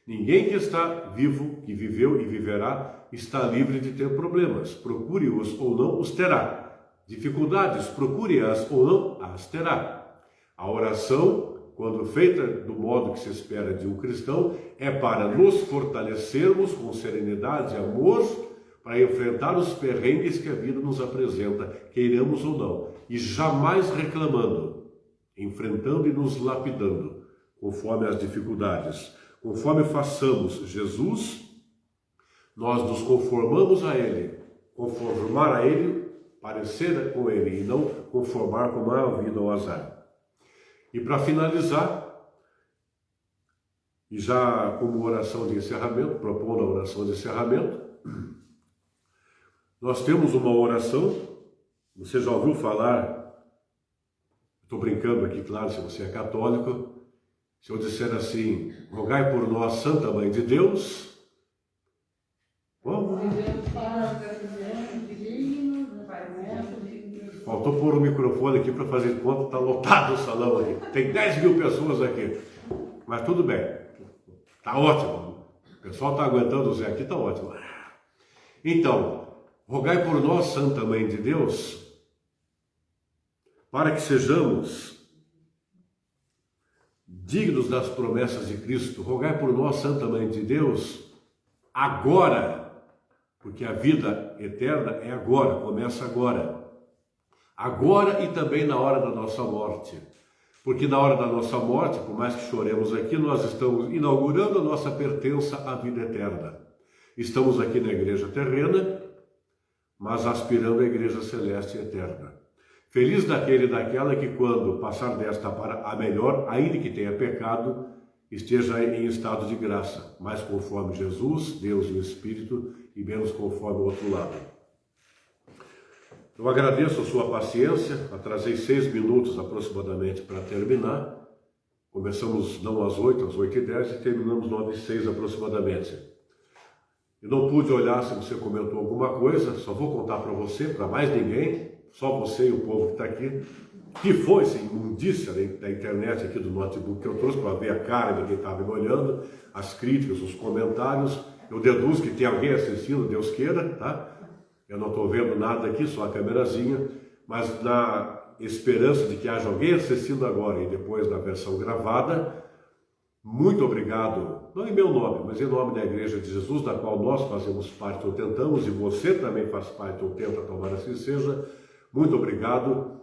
Ninguém que está vivo, que viveu e viverá, está livre de ter problemas. Procure-os ou não, os terá. Dificuldades, procure-as ou não, as terá. A oração, quando feita do modo que se espera de um cristão, é para nos fortalecermos com serenidade e amor, para enfrentar os perrengues que a vida nos apresenta, queiramos ou não, e jamais reclamando, enfrentando e nos lapidando, conforme as dificuldades. Conforme façamos Jesus, nós nos conformamos a Ele, conformar a Ele, parecer com Ele, e não conformar com a vida ao azar. E para finalizar, e já como oração de encerramento, propondo a oração de encerramento, nós temos uma oração, você já ouviu falar, estou brincando aqui, claro, se você é católico, se eu disser assim, rogai por nós, Santa Mãe de Deus, vamos? Faltou pôr o microfone aqui para fazer de conta, está lotado o salão aqui, tem 10 mil pessoas aqui, mas tudo bem, está ótimo, o pessoal está aguentando o Zé aqui, está ótimo. Então, rogai por nós, Santa Mãe de Deus, para que sejamos dignos das promessas de Cristo. Rogai por nós, Santa Mãe de Deus, agora, porque a vida eterna é agora, começa agora. Agora e também na hora da nossa morte. Porque na hora da nossa morte, por mais que choremos aqui, nós estamos inaugurando a nossa pertença à vida eterna. Estamos aqui na igreja terrena, mas aspirando à igreja celeste e eterna. Feliz daquele e daquela que, quando passar desta para a melhor, ainda que tenha pecado, esteja em estado de graça, mais conforme Jesus, Deus e o Espírito, e menos conforme o outro lado. Eu agradeço a sua paciência, atrasei 6 minutos aproximadamente para terminar. Começamos não às 8, às 8h10 e terminamos 9h06 aproximadamente. Eu não pude olhar se você comentou alguma coisa, só vou contar para você, para mais ninguém, só você e o povo que está aqui, que foi essa imundícia da internet aqui do notebook que eu trouxe para ver a cara de quem estava me olhando, as críticas, os comentários. Eu deduzo que tem alguém assistindo, Deus queira, tá? Eu não estou vendo nada aqui, só a câmerazinha, mas na esperança de que haja alguém assistindo agora e depois na versão gravada, muito obrigado, não em meu nome, mas em nome da Igreja de Jesus, da qual nós fazemos parte ou tentamos, e você também faz parte ou tenta, tomara assim seja. Muito obrigado,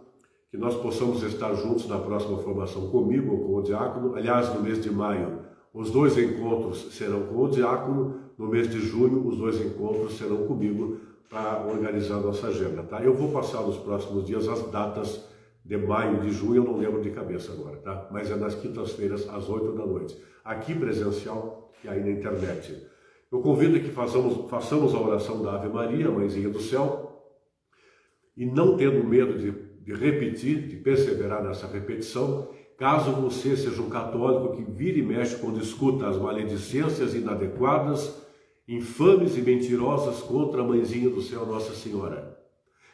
que nós possamos estar juntos na próxima formação comigo ou com o diácono. Aliás, no mês de maio, os 2 encontros serão com o diácono, no mês de junho, os 2 encontros serão comigo para organizar a nossa agenda, tá? Eu vou passar nos próximos dias as datas de maio e de junho, eu não lembro de cabeça agora, tá? Mas é nas quintas-feiras, às 8 da noite, aqui presencial e aí na internet. Eu convido que façamos a oração da Ave Maria, Mãezinha do Céu, e não tendo medo de repetir, de perseverar nessa repetição, caso você seja um católico que vira e mexe quando escuta as maledicências inadequadas, infames e mentirosas contra a Mãezinha do Céu, Nossa Senhora.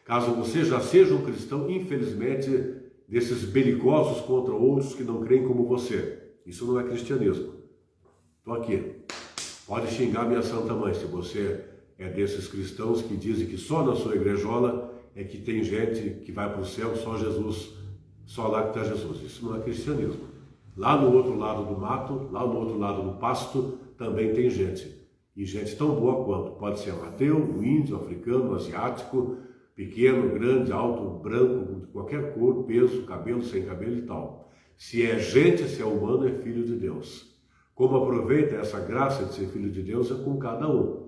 Caso você já seja um cristão, infelizmente, desses belicosos contra outros que não creem como você. Isso não é cristianismo. Estou aqui. Pode xingar minha Santa Mãe, se você é desses cristãos que dizem que só na sua igrejola é que tem gente que vai para o céu, só Jesus, só lá que está Jesus. Isso não é cristianismo. Lá no outro lado do mato, lá no outro lado do pasto, também tem gente. E gente tão boa quanto. Pode ser ateu, índio, africano, asiático, pequeno, grande, alto, branco, de qualquer cor, peso, cabelo, sem cabelo e tal. Se é gente, se é humano, é filho de Deus. Como aproveita essa graça de ser filho de Deus é com cada um.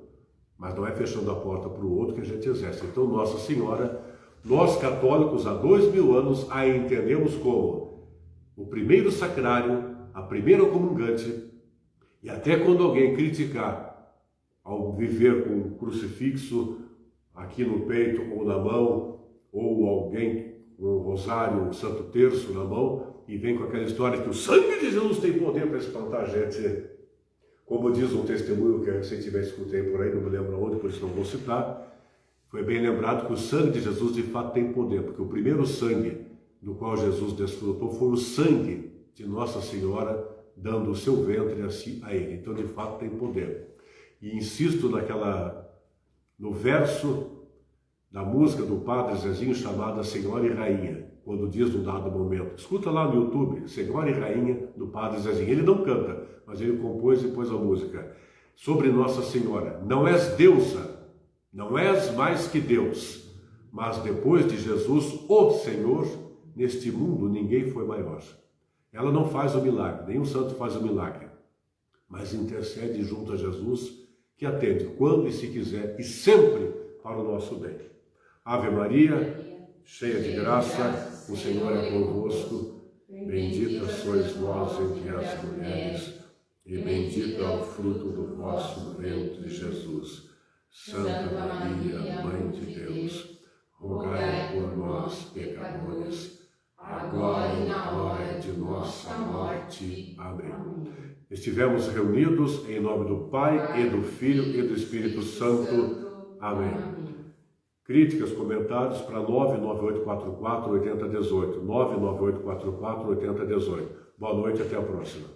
Mas não é fechando a porta para o outro que a gente exerce. Então, Nossa Senhora, nós católicos há 2000 anos a entendemos como o primeiro sacrário, a primeira comungante, e até quando alguém criticar ao viver com um crucifixo aqui no peito ou na mão, ou alguém com um rosário, um santo terço na mão, e vem com aquela história que o sangue de Jesus tem poder para espantar a gente. Como diz um testemunho que eu recentemente escutei por aí, não me lembro onde, por isso não vou citar, foi bem lembrado que o sangue de Jesus de fato tem poder, porque o primeiro sangue do qual Jesus desfrutou foi o sangue de Nossa Senhora, dando o seu ventre a ele. Então, de fato, tem poder. E insisto no verso da música do Padre Zezinho chamada Senhora e Rainha, quando diz num dado momento, escuta lá no YouTube, Senhora e Rainha do Padre Zezinho. Ele não canta, mas ele compôs e pôs a música. Sobre Nossa Senhora, não és deusa, Não és mais que Deus, mas depois de Jesus, o Senhor, neste mundo ninguém foi maior. Ela não faz o milagre, nenhum santo faz o milagre, mas intercede junto a Jesus, que atende quando e se quiser e sempre para o nosso bem. Ave Maria, cheia de graça, o Senhor é convosco, bendita sois vós entre as mulheres, e bendito é o fruto do vosso ventre, Jesus. Santa Maria, Mãe de Deus, rogai por nós, pecadores, agora e na hora de nossa morte. Amém. Estivemos reunidos em nome do Pai, e do Filho, e do Espírito Santo. Amém. Críticas, comentários para 99844-8018. 99844-8018. Boa noite, até a próxima.